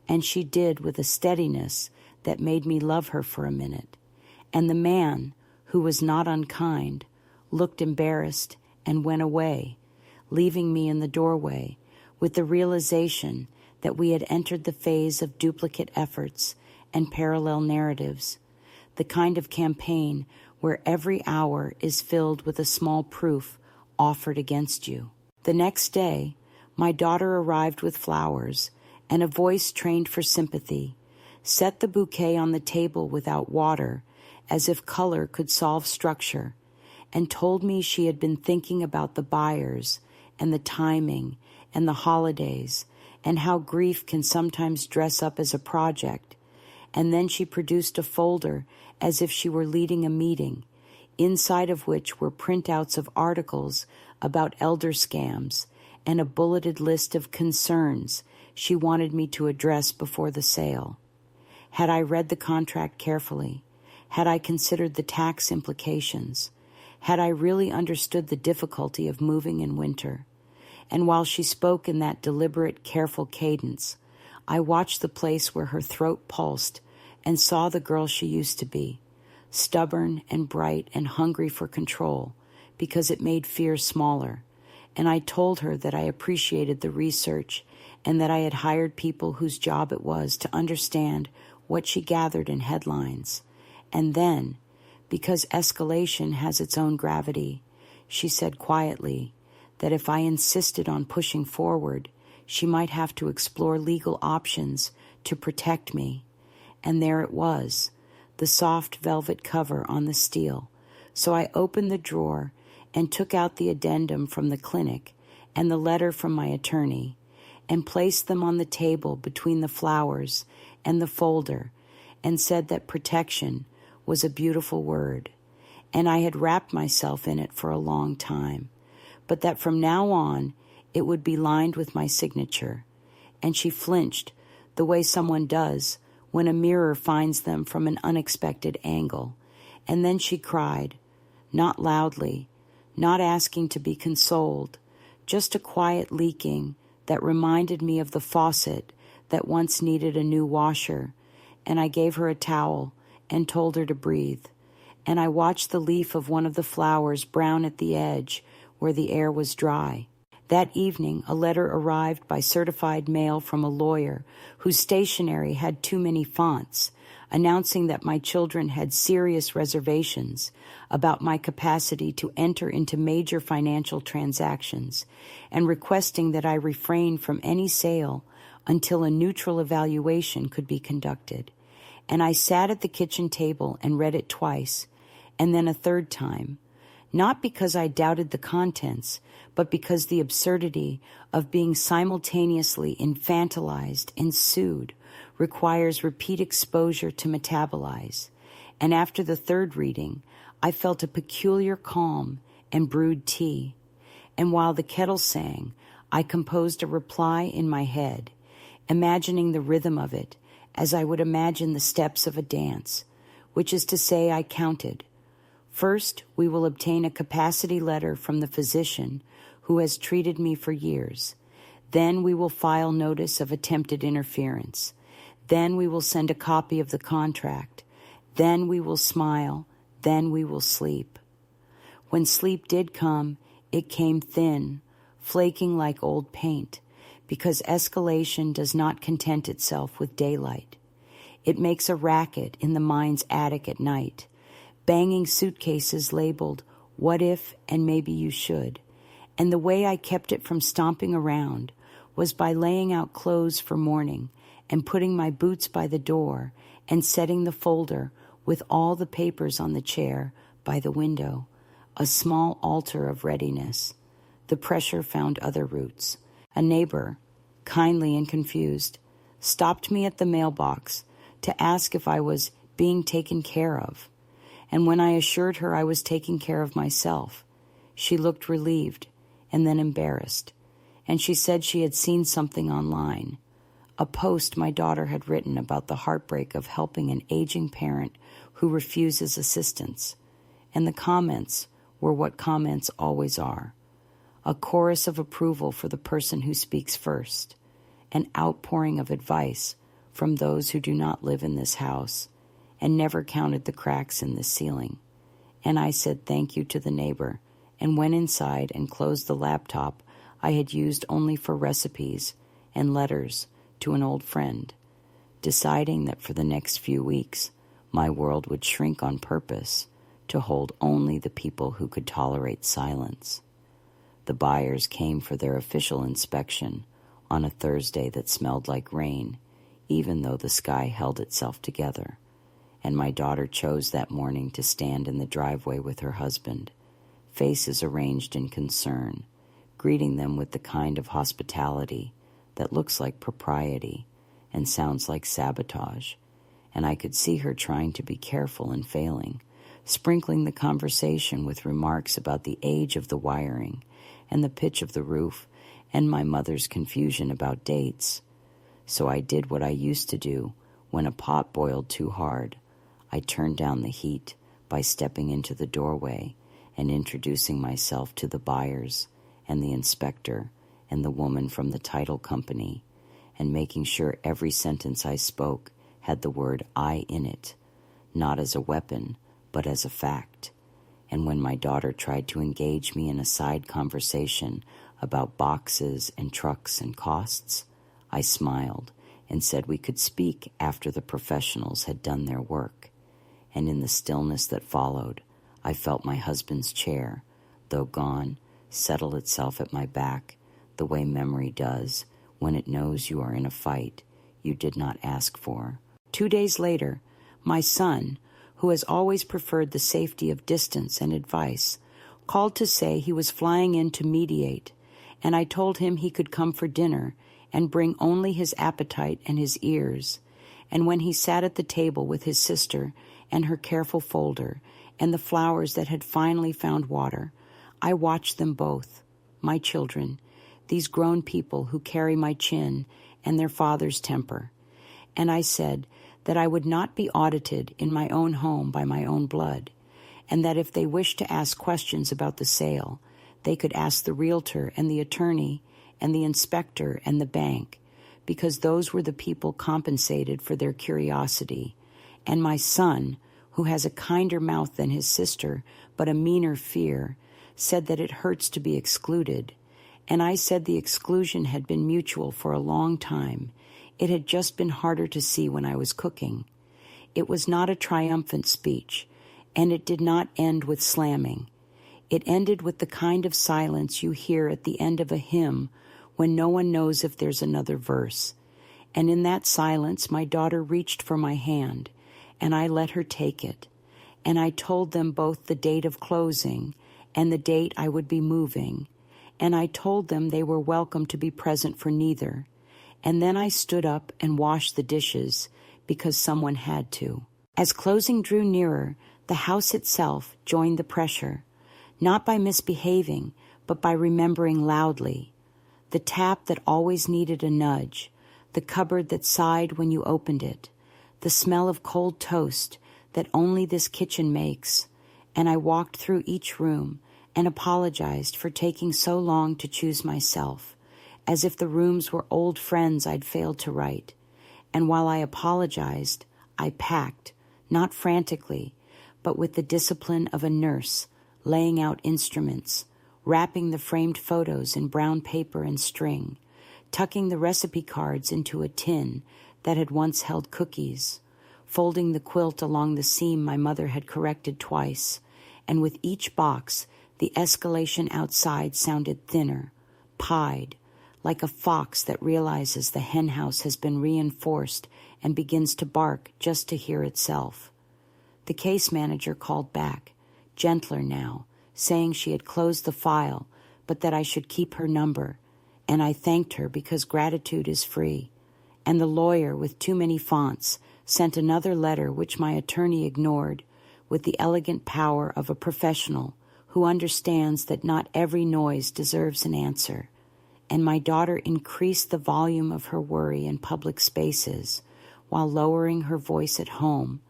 and she did with a steadiness that made me love her for a minute. And the man, who was not unkind, looked embarrassed and went away, leaving me in the doorway with the realization that we had entered the phase of duplicate efforts and parallel narratives, the kind of campaign where every hour is filled with a small proof offered against you. The next day, my daughter arrived with flowers and a voice trained for sympathy, set the bouquet on the table without water, as if color could solve structure, and told me she had been thinking about the buyers and the timing and the holidays and how grief can sometimes dress up as a project. And then she produced a folder as if she were leading a meeting, inside of which were printouts of articles about elder scams and a bulleted list of concerns she wanted me to address before the sale. Had I read the contract carefully? Had I considered the tax implications? Had I really understood the difficulty of moving in winter? And while she spoke in that deliberate, careful cadence, I watched the place where her throat pulsed and saw the girl she used to be, stubborn and bright and hungry for control, because it made fear smaller. And I told her that I appreciated the research and that I had hired people whose job it was to understand what she gathered in headlines. And then, because escalation has its own gravity, she said quietly that if I insisted on pushing forward, she might have to explore legal options to protect me. And there it was, the soft velvet cover on the steel. So I opened the drawer and took out the addendum from the clinic and the letter from my attorney and placed them on the table between the flowers and the folder and said that protection was a beautiful word, and I had wrapped myself in it for a long time, but that from now on it would be lined with my signature. And she flinched the way someone does when a mirror finds them from an unexpected angle, and then she cried, not loudly, not asking to be consoled, just a quiet leaking that reminded me of the faucet that once needed a new washer, and I gave her a towel and told her to breathe. And I watched the leaf of one of the flowers brown at the edge where the air was dry. That evening, a letter arrived by certified mail from a lawyer whose stationery had too many fonts, announcing that my children had serious reservations about my capacity to enter into major financial transactions, and requesting that I refrain from any sale until a neutral evaluation could be conducted. And I sat at the kitchen table and read it twice, and then a third time, not because I doubted the contents, but because the absurdity of being simultaneously infantilized and sued requires repeat exposure to metabolize. And after the third reading, I felt a peculiar calm and brewed tea. And while the kettle sang, I composed a reply in my head, imagining the rhythm of it as I would imagine the steps of a dance, which is to say I counted. First, we will obtain a capacity letter from the physician who has treated me for years. Then we will file notice of attempted interference. Then we will send a copy of the contract. Then we will smile. Then we will sleep. When sleep did come, it came thin, flaking like old paint, because escalation does not content itself with daylight. It makes a racket in the mind's attic at night, banging suitcases labeled, "What if and maybe you should." And the way I kept it from stomping around was by laying out clothes for morning and putting my boots by the door and setting the folder with all the papers on the chair by the window, a small altar of readiness. The pressure found other roots. A neighbor, kindly and confused, stopped me at the mailbox to ask if I was being taken care of. And when I assured her I was taking care of myself, she looked relieved and then embarrassed. And she said she had seen something online, a post my daughter had written about the heartbreak of helping an aging parent who refuses assistance. And the comments were what comments always are. A chorus of approval for the person who speaks first, an outpouring of advice from those who do not live in this house and never counted the cracks in the ceiling. And I said thank you to the neighbor and went inside and closed the laptop I had used only for recipes and letters to an old friend, deciding that for the next few weeks my world would shrink on purpose to hold only the people who could tolerate silence. The buyers came for their official inspection on a Thursday that smelled like rain, even though the sky held itself together, and my daughter chose that morning to stand in the driveway with her husband, faces arranged in concern, greeting them with the kind of hospitality that looks like propriety and sounds like sabotage, and I could see her trying to be careful and failing, sprinkling the conversation with remarks about the age of the wiring and the pitch of the roof and my mother's confusion about dates. So I did what I used to do when a pot boiled too hard. I turned down the heat by stepping into the doorway and introducing myself to the buyers and the inspector and the woman from the title company, and making sure every sentence I spoke had the word I in it, not as a weapon, but as a fact. And when my daughter tried to engage me in a side conversation about boxes and trucks and costs, I smiled and said we could speak after the professionals had done their work. And in the stillness that followed, I felt my husband's chair, though gone, settle itself at my back the way memory does when it knows you are in a fight you did not ask for. 2 days later, my son, who has always preferred the safety of distance and advice, called to say he was flying in to mediate, and I told him he could come for dinner and bring only his appetite and his ears. And when he sat at the table with his sister and her careful folder and the flowers that had finally found water, I watched them both, my children, these grown people who carry my chin and their father's temper. And I said that I would not be audited in my own home by my own blood, and that if they wished to ask questions about the sale, they could ask the realtor and the attorney and the inspector and the bank, because those were the people compensated for their curiosity. And my son, who has a kinder mouth than his sister, but a meaner fear, said that it hurts to be excluded. And I said the exclusion had been mutual for a long time. It had just been harder to see when I was cooking. It was not a triumphant speech, and it did not end with slamming. It ended with the kind of silence you hear at the end of a hymn when no one knows if there's another verse. And in that silence, my daughter reached for my hand, and I let her take it. And I told them both the date of closing and the date I would be moving. And I told them they were welcome to be present for neither. And then I stood up and washed the dishes because someone had to. As closing drew nearer, the house itself joined the pressure, not by misbehaving, but by remembering loudly. The tap that always needed a nudge, the cupboard that sighed when you opened it, the smell of cold toast that only this kitchen makes. And I walked through each room and apologized for taking so long to choose myself, as if the rooms were old friends I'd failed to write. And while I apologized, I packed, not frantically, but with the discipline of a nurse, laying out instruments, wrapping the framed photos in brown paper and string, tucking the recipe cards into a tin that had once held cookies, folding the quilt along the seam my mother had corrected twice, and with each box, the escalation outside sounded thinner, pied, like a fox that realizes the henhouse has been reinforced and begins to bark just to hear itself. The case manager called back, gentler now, saying she had closed the file, but that I should keep her number, and I thanked her because gratitude is free. And the lawyer, with too many fonts, sent another letter which my attorney ignored, with the elegant power of a professional who understands that not every noise deserves an answer. And my daughter increased the volume of her worry in public spaces while lowering her voice at home,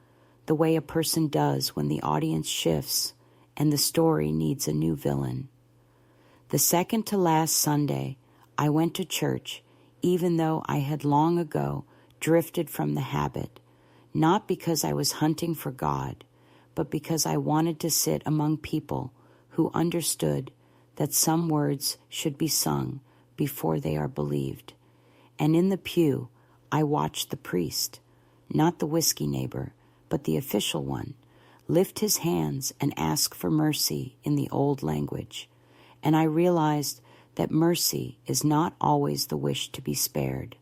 the way a person does when the audience shifts and the story needs a new villain. The second to last Sunday, I went to church, even though I had long ago drifted from the habit, not because I was hunting for God, but because I wanted to sit among people who understood that some words should be sung before they are believed. And in the pew, I watched the priest, not the whiskey neighbor, but the official one, lift his hands and ask for mercy in the old language. And I realized that mercy is not always the wish to be spared.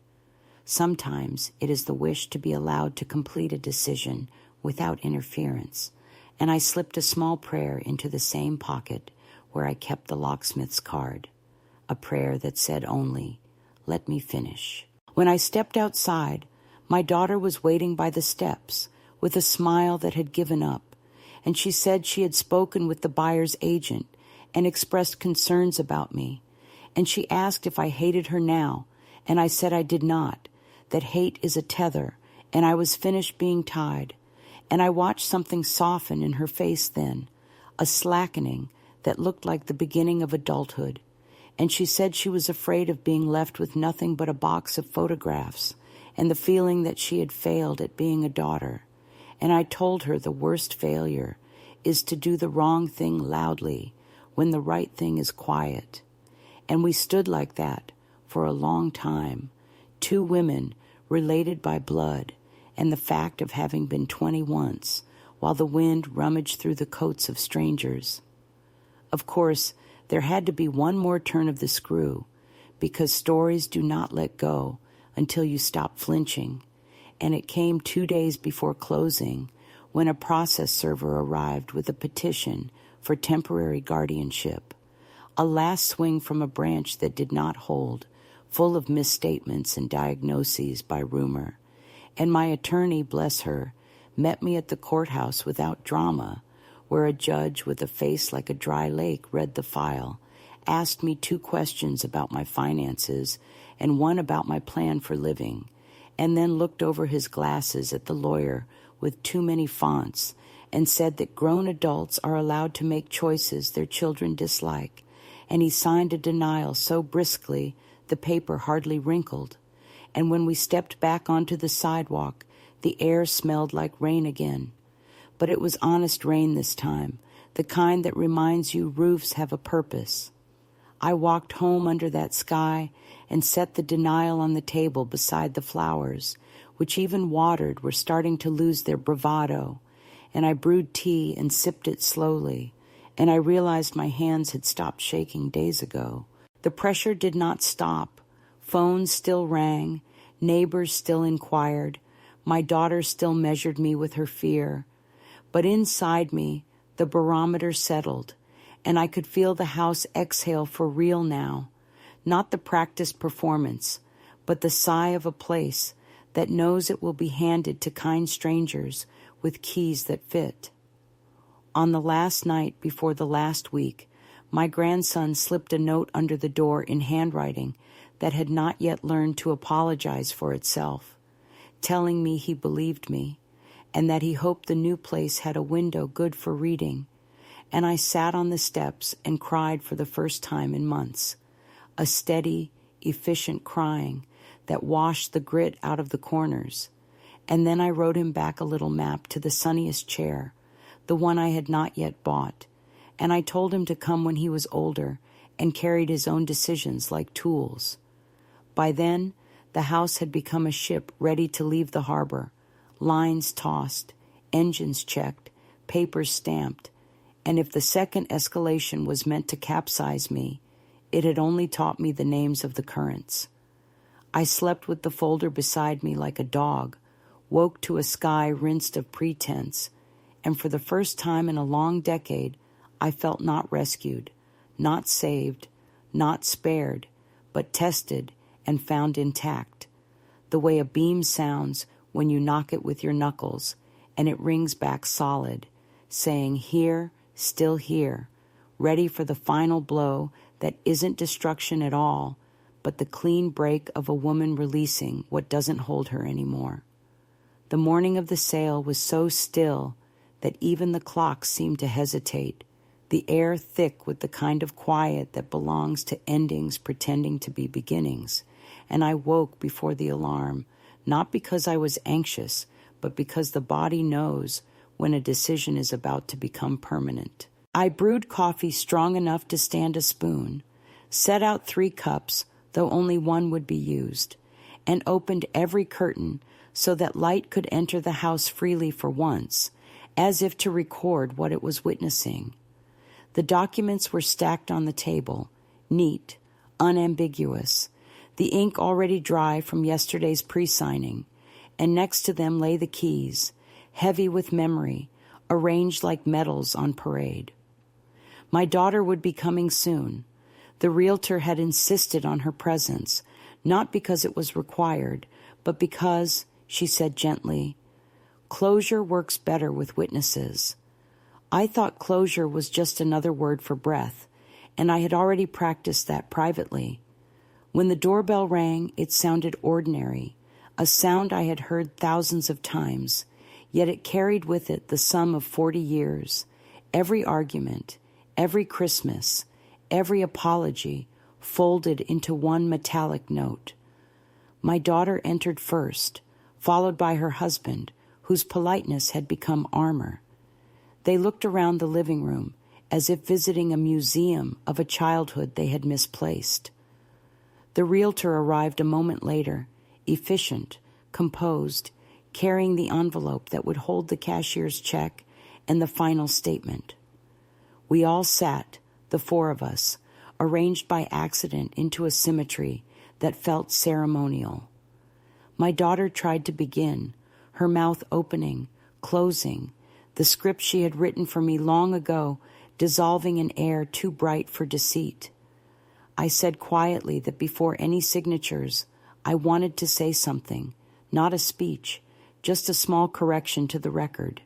Sometimes it is the wish to be allowed to complete a decision without interference. And I slipped a small prayer into the same pocket where I kept the locksmith's card. A prayer that said only, "Let me finish." When I stepped outside, my daughter was waiting by the steps with a smile that had given up, and she said she had spoken with the buyer's agent and expressed concerns about me, and she asked if I hated her now, and I said I did not, that hate is a tether, and I was finished being tied, and I watched something soften in her face then, a slackening that looked like the beginning of adulthood. And she said she was afraid of being left with nothing but a box of photographs and the feeling that she had failed at being a daughter. And I told her the worst failure is to do the wrong thing loudly when the right thing is quiet. And we stood like that for a long time, two women related by blood and the fact of having been 20 once, while the wind rummaged through the coats of strangers. Of course, there had to be one more turn of the screw, because stories do not let go until you stop flinching, and it came 2 days before closing when a process server arrived with a petition for temporary guardianship, a last swing from a branch that did not hold, full of misstatements and diagnoses by rumor. And my attorney, bless her, met me at the courthouse without drama, where a judge with a face like a dry lake read the file, asked me 2 questions about my finances and one about my plan for living, and then looked over his glasses at the lawyer with too many fonts and said that grown adults are allowed to make choices their children dislike, and he signed a denial so briskly the paper hardly wrinkled. And when we stepped back onto the sidewalk, the air smelled like rain again. But it was honest rain this time, the kind that reminds you roofs have a purpose. I walked home under that sky and set the denial on the table beside the flowers, which even watered were starting to lose their bravado, and I brewed tea and sipped it slowly, and I realized my hands had stopped shaking days ago. The pressure did not stop. Phones still rang, neighbors still inquired, my daughter still measured me with her fear. But inside me, the barometer settled, and I could feel the house exhale for real now, not the practiced performance, but the sigh of a place that knows it will be handed to kind strangers with keys that fit. On the last night before the last week, my grandson slipped a note under the door in handwriting that had not yet learned to apologize for itself, telling me he believed me, and that he hoped the new place had a window good for reading. And I sat on the steps and cried for the first time in months, a steady, efficient crying that washed the grit out of the corners. And then I wrote him back a little map to the sunniest chair, the one I had not yet bought, and I told him to come when he was older and carried his own decisions like tools. By then, the house had become a ship ready to leave the harbor, lines tossed, engines checked, papers stamped, and if the second escalation was meant to capsize me, it had only taught me the names of the currents. I slept with the folder beside me like a dog, woke to a sky rinsed of pretense, and for the first time in a long decade, I felt not rescued, not saved, not spared, but tested and found intact, the way a beam sounds when you knock it with your knuckles, and it rings back solid, saying, "Here, still here," ready for the final blow that isn't destruction at all, but the clean break of a woman releasing what doesn't hold her anymore. The morning of the sale was so still that even the clocks seemed to hesitate, the air thick with the kind of quiet that belongs to endings pretending to be beginnings, and I woke before the alarm, not because I was anxious, but because the body knows when a decision is about to become permanent. I brewed coffee strong enough to stand a spoon, set out 3 cups, though only 1 would be used, and opened every curtain so that light could enter the house freely for once, as if to record what it was witnessing. The documents were stacked on the table, neat, unambiguous, the ink already dry from yesterday's pre-signing, and next to them lay the keys, heavy with memory, arranged like medals on parade. My daughter would be coming soon. The realtor had insisted on her presence, not because it was required, but because, she said gently, closure works better with witnesses. I thought closure was just another word for breath, and I had already practiced that privately. When the doorbell rang, it sounded ordinary, a sound I had heard thousands of times, yet it carried with it the sum of 40 years, every argument, every Christmas, every apology, folded into one metallic note. My daughter entered first, followed by her husband, whose politeness had become armor. They looked around the living room as if visiting a museum of a childhood they had misplaced. The realtor arrived a moment later, efficient, composed, carrying the envelope that would hold the cashier's check and the final statement. We all sat, the four of us, arranged by accident into a symmetry that felt ceremonial. My daughter tried to begin, her mouth opening, closing, the script she had written for me long ago dissolving in air too bright for deceit. I said quietly that before any signatures, I wanted to say something, not a speech, just a small correction to the record.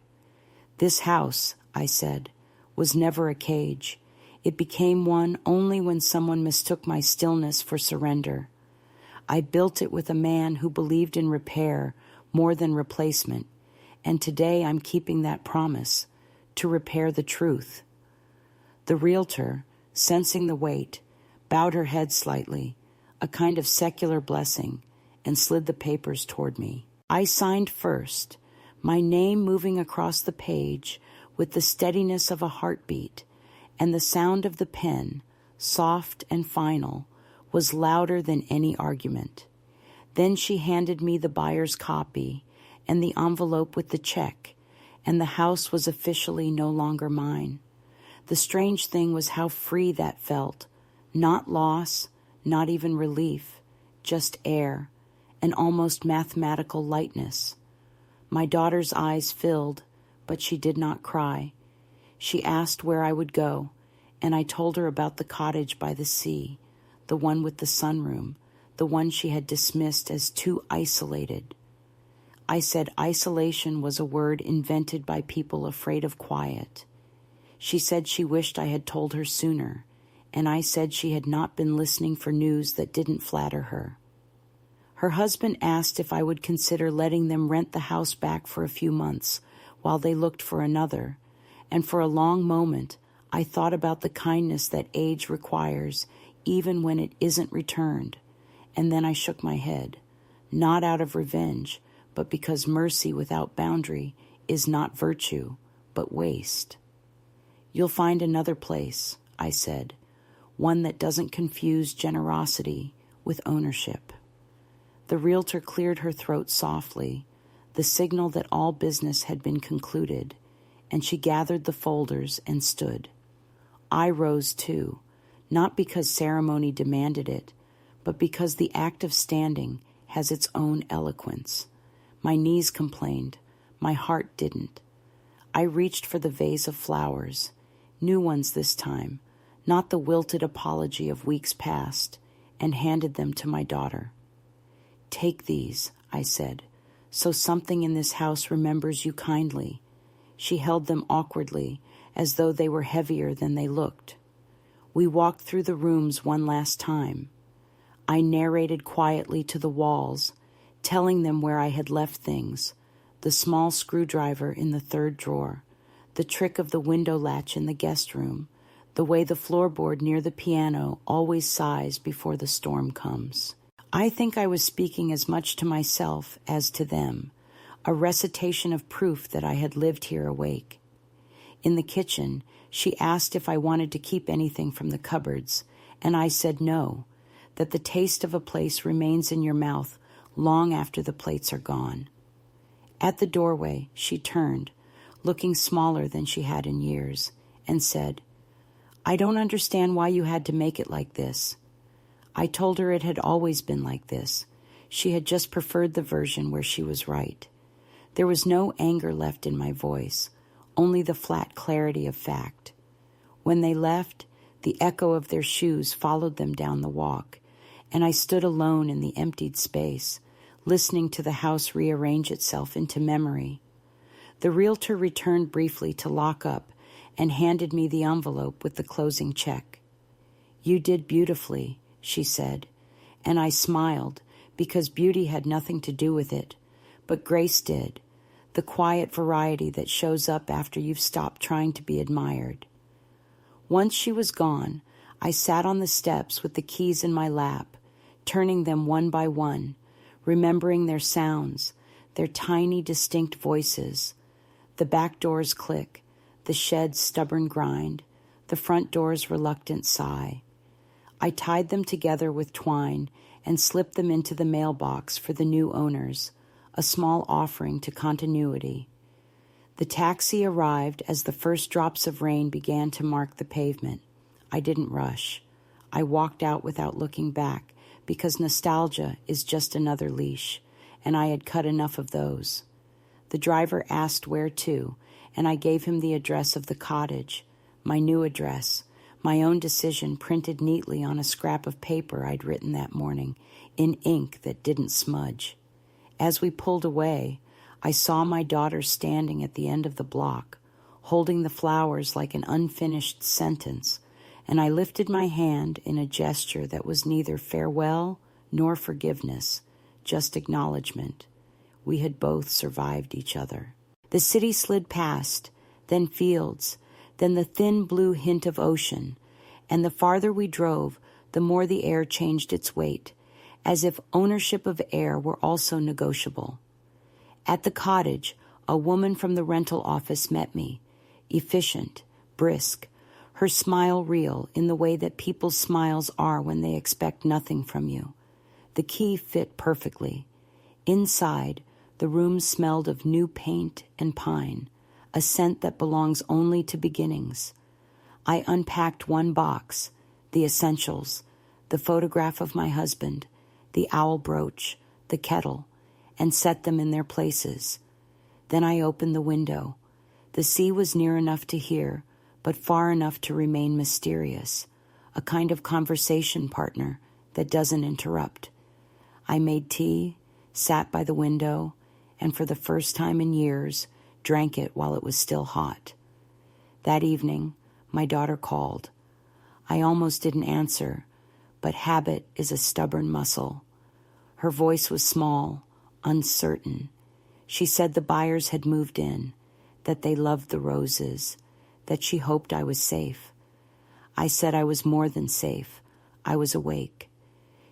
This house, I said, was never a cage. It became one only when someone mistook my stillness for surrender. I built it with a man who believed in repair more than replacement, and today I'm keeping that promise, to repair the truth. The realtor, sensing the weight, bowed her head slightly, a kind of secular blessing, and slid the papers toward me. I signed first, my name moving across the page with the steadiness of a heartbeat, and the sound of the pen, soft and final, was louder than any argument. Then she handed me the buyer's copy and the envelope with the check, and the house was officially no longer mine. The strange thing was how free that felt. Not loss, not even relief, just air, an almost mathematical lightness. My daughter's eyes filled, but she did not cry. She asked where I would go, and I told her about the cottage by the sea, the one with the sunroom, the one she had dismissed as too isolated. I said isolation was a word invented by people afraid of quiet. She said she wished I had told her sooner, and I said she had not been listening for news that didn't flatter her. Her husband asked if I would consider letting them rent the house back for a few months while they looked for another, and for a long moment I thought about the kindness that age requires even when it isn't returned, and then I shook my head, not out of revenge, but because mercy without boundary is not virtue, but waste. You'll find another place, I said, one that doesn't confuse generosity with ownership. The realtor cleared her throat softly, the signal that all business had been concluded, and she gathered the folders and stood. I rose too, not because ceremony demanded it, but because the act of standing has its own eloquence. My knees complained, my heart didn't. I reached for the vase of flowers, new ones this time, not the wilted apology of weeks past, and handed them to my daughter. Take these, I said, so something in this house remembers you kindly. She held them awkwardly, as though they were heavier than they looked. We walked through the rooms one last time. I narrated quietly to the walls, telling them where I had left things, the small screwdriver in the third drawer, the trick of the window latch in the guest room, the way the floorboard near the piano always sighs before the storm comes. I think I was speaking as much to myself as to them, a recitation of proof that I had lived here awake. In the kitchen, she asked if I wanted to keep anything from the cupboards, and I said no, that the taste of a place remains in your mouth long after the plates are gone. At the doorway, she turned, looking smaller than she had in years, and said, I don't understand why you had to make it like this. I told her it had always been like this. She had just preferred the version where she was right. There was no anger left in my voice, only the flat clarity of fact. When they left, the echo of their shoes followed them down the walk, and I stood alone in the emptied space, listening to the house rearrange itself into memory. The realtor returned briefly to lock up and handed me the envelope with the closing check. You did beautifully, she said, and I smiled because beauty had nothing to do with it, but grace did, the quiet variety that shows up after you've stopped trying to be admired. Once she was gone, I sat on the steps with the keys in my lap, turning them one by one, remembering their sounds, their tiny, distinct voices, the back door's click, the shed's stubborn grind, the front door's reluctant sigh. I tied them together with twine and slipped them into the mailbox for the new owners, a small offering to continuity. The taxi arrived as the first drops of rain began to mark the pavement. I didn't rush. I walked out without looking back because nostalgia is just another leash, and I had cut enough of those. The driver asked where to, and I gave him the address of the cottage, my new address, my own decision printed neatly on a scrap of paper I'd written that morning, in ink that didn't smudge. As we pulled away, I saw my daughter standing at the end of the block, holding the flowers like an unfinished sentence, and I lifted my hand in a gesture that was neither farewell nor forgiveness, just acknowledgement. We had both survived each other. The city slid past, then fields, then the thin blue hint of ocean, and the farther we drove, the more the air changed its weight, as if ownership of air were also negotiable. At the cottage, a woman from the rental office met me, efficient, brisk, her smile real in the way that people's smiles are when they expect nothing from you. The key fit perfectly. Inside, the room smelled of new paint and pine, a scent that belongs only to beginnings. I unpacked one box, the essentials, the photograph of my husband, the owl brooch, the kettle, and set them in their places. Then I opened the window. The sea was near enough to hear, but far enough to remain mysterious, a kind of conversation partner that doesn't interrupt. I made tea, sat by the window, and for the first time in years, drank it while it was still hot. That evening, my daughter called. I almost didn't answer, but habit is a stubborn muscle. Her voice was small, uncertain. She said the buyers had moved in, that they loved the roses, that she hoped I was safe. I said I was more than safe. I was awake.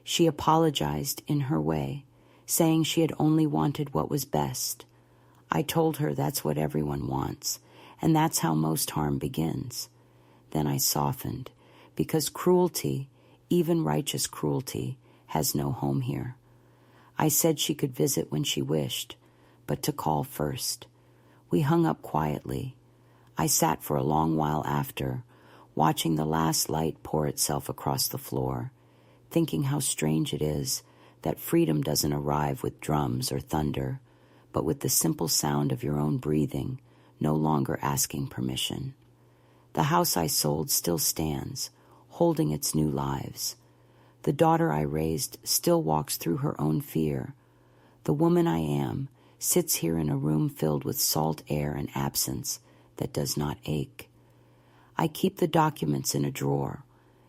She apologized in her way, saying she had only wanted what was best. I told her that's what everyone wants, and that's how most harm begins. Then I softened, because cruelty, even righteous cruelty, has no home here. I said she could visit when she wished, but to call first. We hung up quietly. I sat for a long while after, watching the last light pour itself across the floor, thinking how strange it is that freedom doesn't arrive with drums or thunder, but with the simple sound of your own breathing, no longer asking permission. The house I sold still stands, holding its new lives. The daughter I raised still walks through her own fear. The woman I am sits here in a room filled with salt air and absence that does not ache. I keep the documents in a drawer,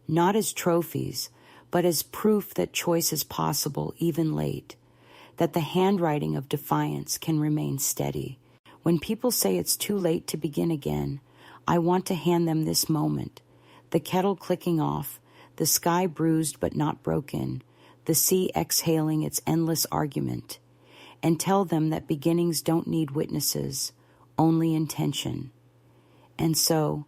not as trophies, but as proof that choice is possible even late, that the handwriting of defiance can remain steady. When people say it's too late to begin again, I want to hand them this moment, the kettle clicking off, the sky bruised but not broken, the sea exhaling its endless argument, and tell them that beginnings don't need witnesses, only intention. And so,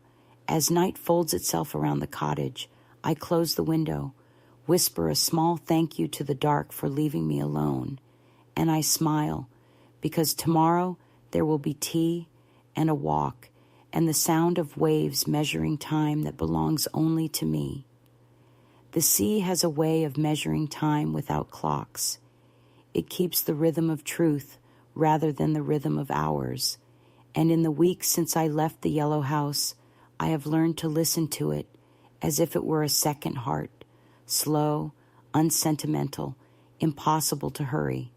as night folds itself around the cottage, I close the window, whisper a small thank you to the dark for leaving me alone, and I smile, because tomorrow there will be tea and a walk and the sound of waves measuring time that belongs only to me. The sea has a way of measuring time without clocks. It keeps the rhythm of truth rather than the rhythm of hours, and in the weeks since I left the yellow house, I have learned to listen to it as if it were a second heart, slow, unsentimental, impossible to hurry.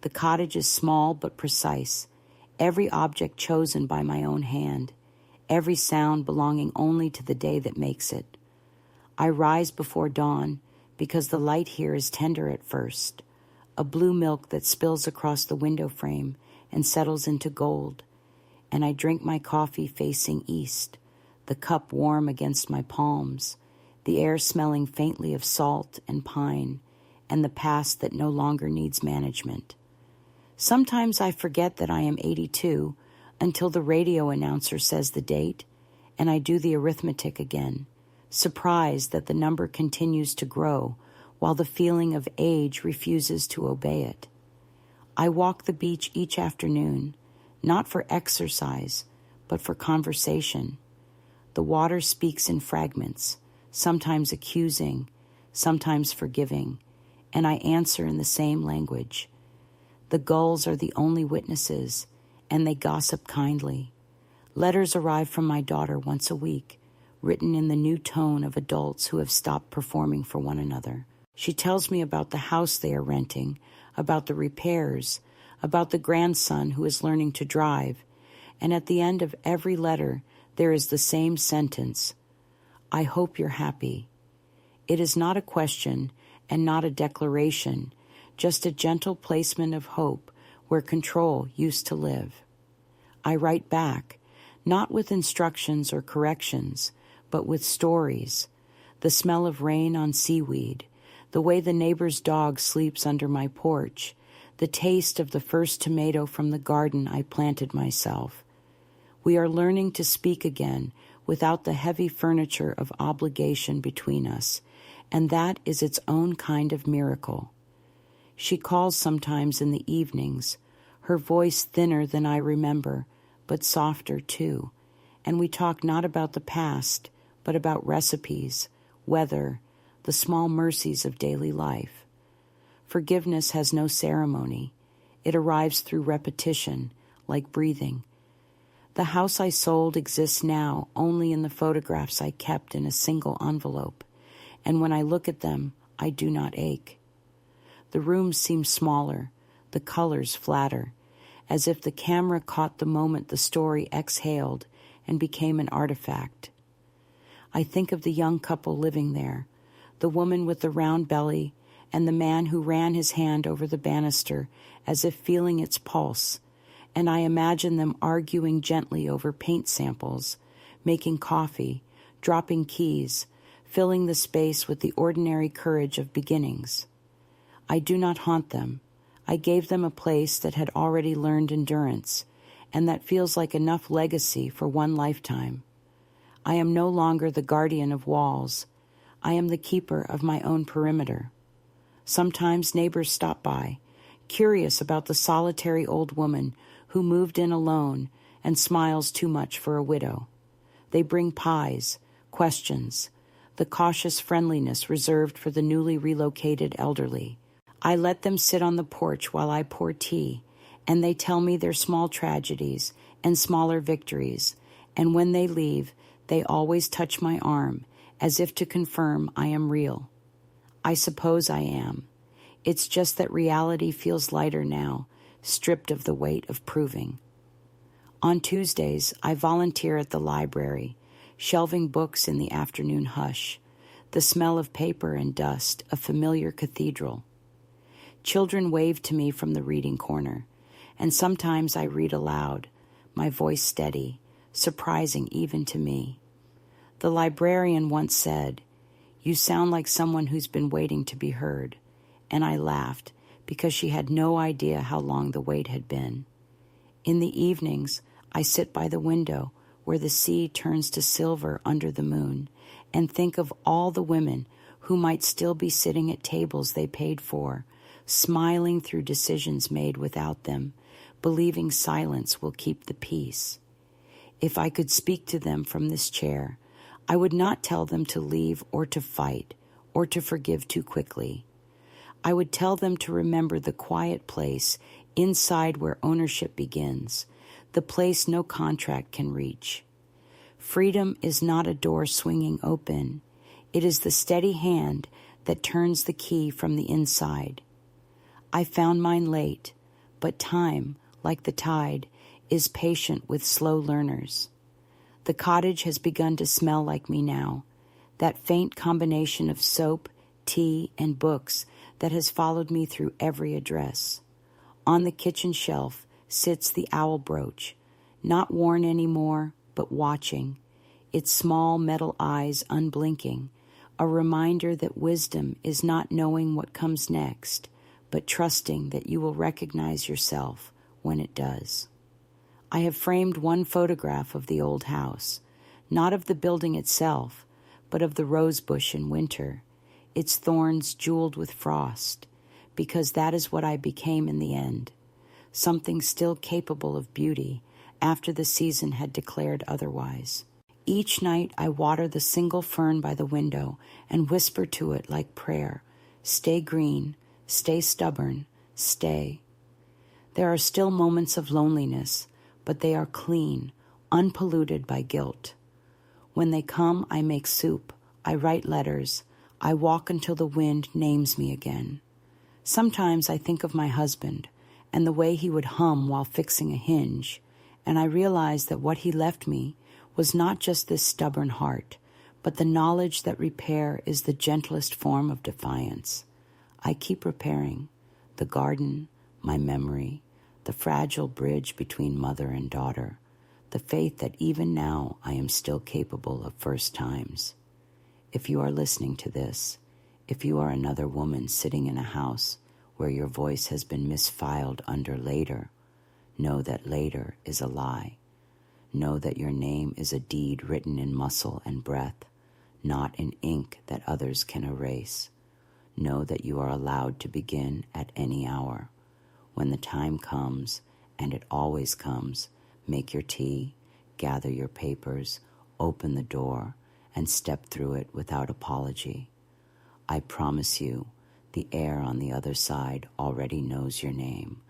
The cottage is small but precise, every object chosen by my own hand, every sound belonging only to the day that makes it. I rise before dawn because the light here is tender at first, a blue milk that spills across the window frame and settles into gold, and I drink my coffee facing east, the cup warm against my palms, the air smelling faintly of salt and pine, and the past that no longer needs management. Sometimes I forget that I am 82, until the radio announcer says the date, and I do the arithmetic again, surprised that the number continues to grow while the feeling of age refuses to obey it. I walk the beach each afternoon, not for exercise, but for conversation. The water speaks in fragments, sometimes accusing, sometimes forgiving, and I answer in the same language. The gulls are the only witnesses, and they gossip kindly. Letters arrive from my daughter once a week, written in the new tone of adults who have stopped performing for one another. She tells me about the house they are renting, about the repairs, about the grandson who is learning to drive, and at the end of every letter there is the same sentence: I hope you're happy. It is not a question and not a declaration, just a gentle placement of hope where control used to live. I write back, not with instructions or corrections, but with stories, the smell of rain on seaweed, the way the neighbor's dog sleeps under my porch, the taste of the first tomato from the garden I planted myself. We are learning to speak again without the heavy furniture of obligation between us, and that is its own kind of miracle. She calls sometimes in the evenings, her voice thinner than I remember, but softer too, and we talk not about the past, but about recipes, weather, the small mercies of daily life. Forgiveness has no ceremony. It arrives through repetition, like breathing. The house I sold exists now only in the photographs I kept in a single envelope, and when I look at them, I do not ache. The rooms seem smaller, the colors flatter, as if the camera caught the moment the story exhaled and became an artifact. I think of the young couple living there, the woman with the round belly and the man who ran his hand over the banister as if feeling its pulse, and I imagine them arguing gently over paint samples, making coffee, dropping keys, filling the space with the ordinary courage of beginnings. I do not haunt them. I gave them a place that had already learned endurance, and that feels like enough legacy for one lifetime. I am no longer the guardian of walls. I am the keeper of my own perimeter. Sometimes neighbors stop by, curious about the solitary old woman who moved in alone and smiles too much for a widow. They bring pies, questions, the cautious friendliness reserved for the newly relocated elderly. I let them sit on the porch while I pour tea, and they tell me their small tragedies and smaller victories, and when they leave, they always touch my arm, as if to confirm I am real. I suppose I am. It's just that reality feels lighter now, stripped of the weight of proving. On Tuesdays, I volunteer at the library, shelving books in the afternoon hush, the smell of paper and dust, a familiar cathedral. Children wave to me from the reading corner, and sometimes I read aloud, my voice steady, surprising even to me. The librarian once said, "You sound like someone who's been waiting to be heard," and I laughed because she had no idea how long the wait had been. In the evenings, I sit by the window where the sea turns to silver under the moon and think of all the women who might still be sitting at tables they paid for, smiling through decisions made without them, believing silence will keep the peace. If I could speak to them from this chair, I would not tell them to leave or to fight or to forgive too quickly. I would tell them to remember the quiet place inside where ownership begins, the place no contract can reach. Freedom is not a door swinging open. It is the steady hand that turns the key from the inside. I found mine late, but time, like the tide, is patient with slow learners. The cottage has begun to smell like me now, that faint combination of soap, tea, and books that has followed me through every address. On the kitchen shelf sits the owl brooch, not worn anymore, but watching, its small metal eyes unblinking, a reminder that wisdom is not knowing what comes next, but trusting that you will recognize yourself when it does. I have framed one photograph of the old house, not of the building itself, but of the rose bush in winter, its thorns jeweled with frost, because that is what I became in the end, something still capable of beauty after the season had declared otherwise. Each night I water the single fern by the window and whisper to it like prayer, "Stay green, stay stubborn, stay." There are still moments of loneliness, but they are clean, unpolluted by guilt. When they come, I make soup, I write letters, I walk until the wind names me again. Sometimes I think of my husband and the way he would hum while fixing a hinge, and I realize that what he left me was not just this stubborn heart, but the knowledge that repair is the gentlest form of defiance. I keep repairing the garden, my memory, the fragile bridge between mother and daughter, the faith that even now I am still capable of first times. If you are listening to this, if you are another woman sitting in a house where your voice has been misfiled under later, know that later is a lie. Know that your name is a deed written in muscle and breath, not in ink that others can erase. Know that you are allowed to begin at any hour. When the time comes, and it always comes, make your tea, gather your papers, open the door, and step through it without apology. I promise you, the air on the other side already knows your name.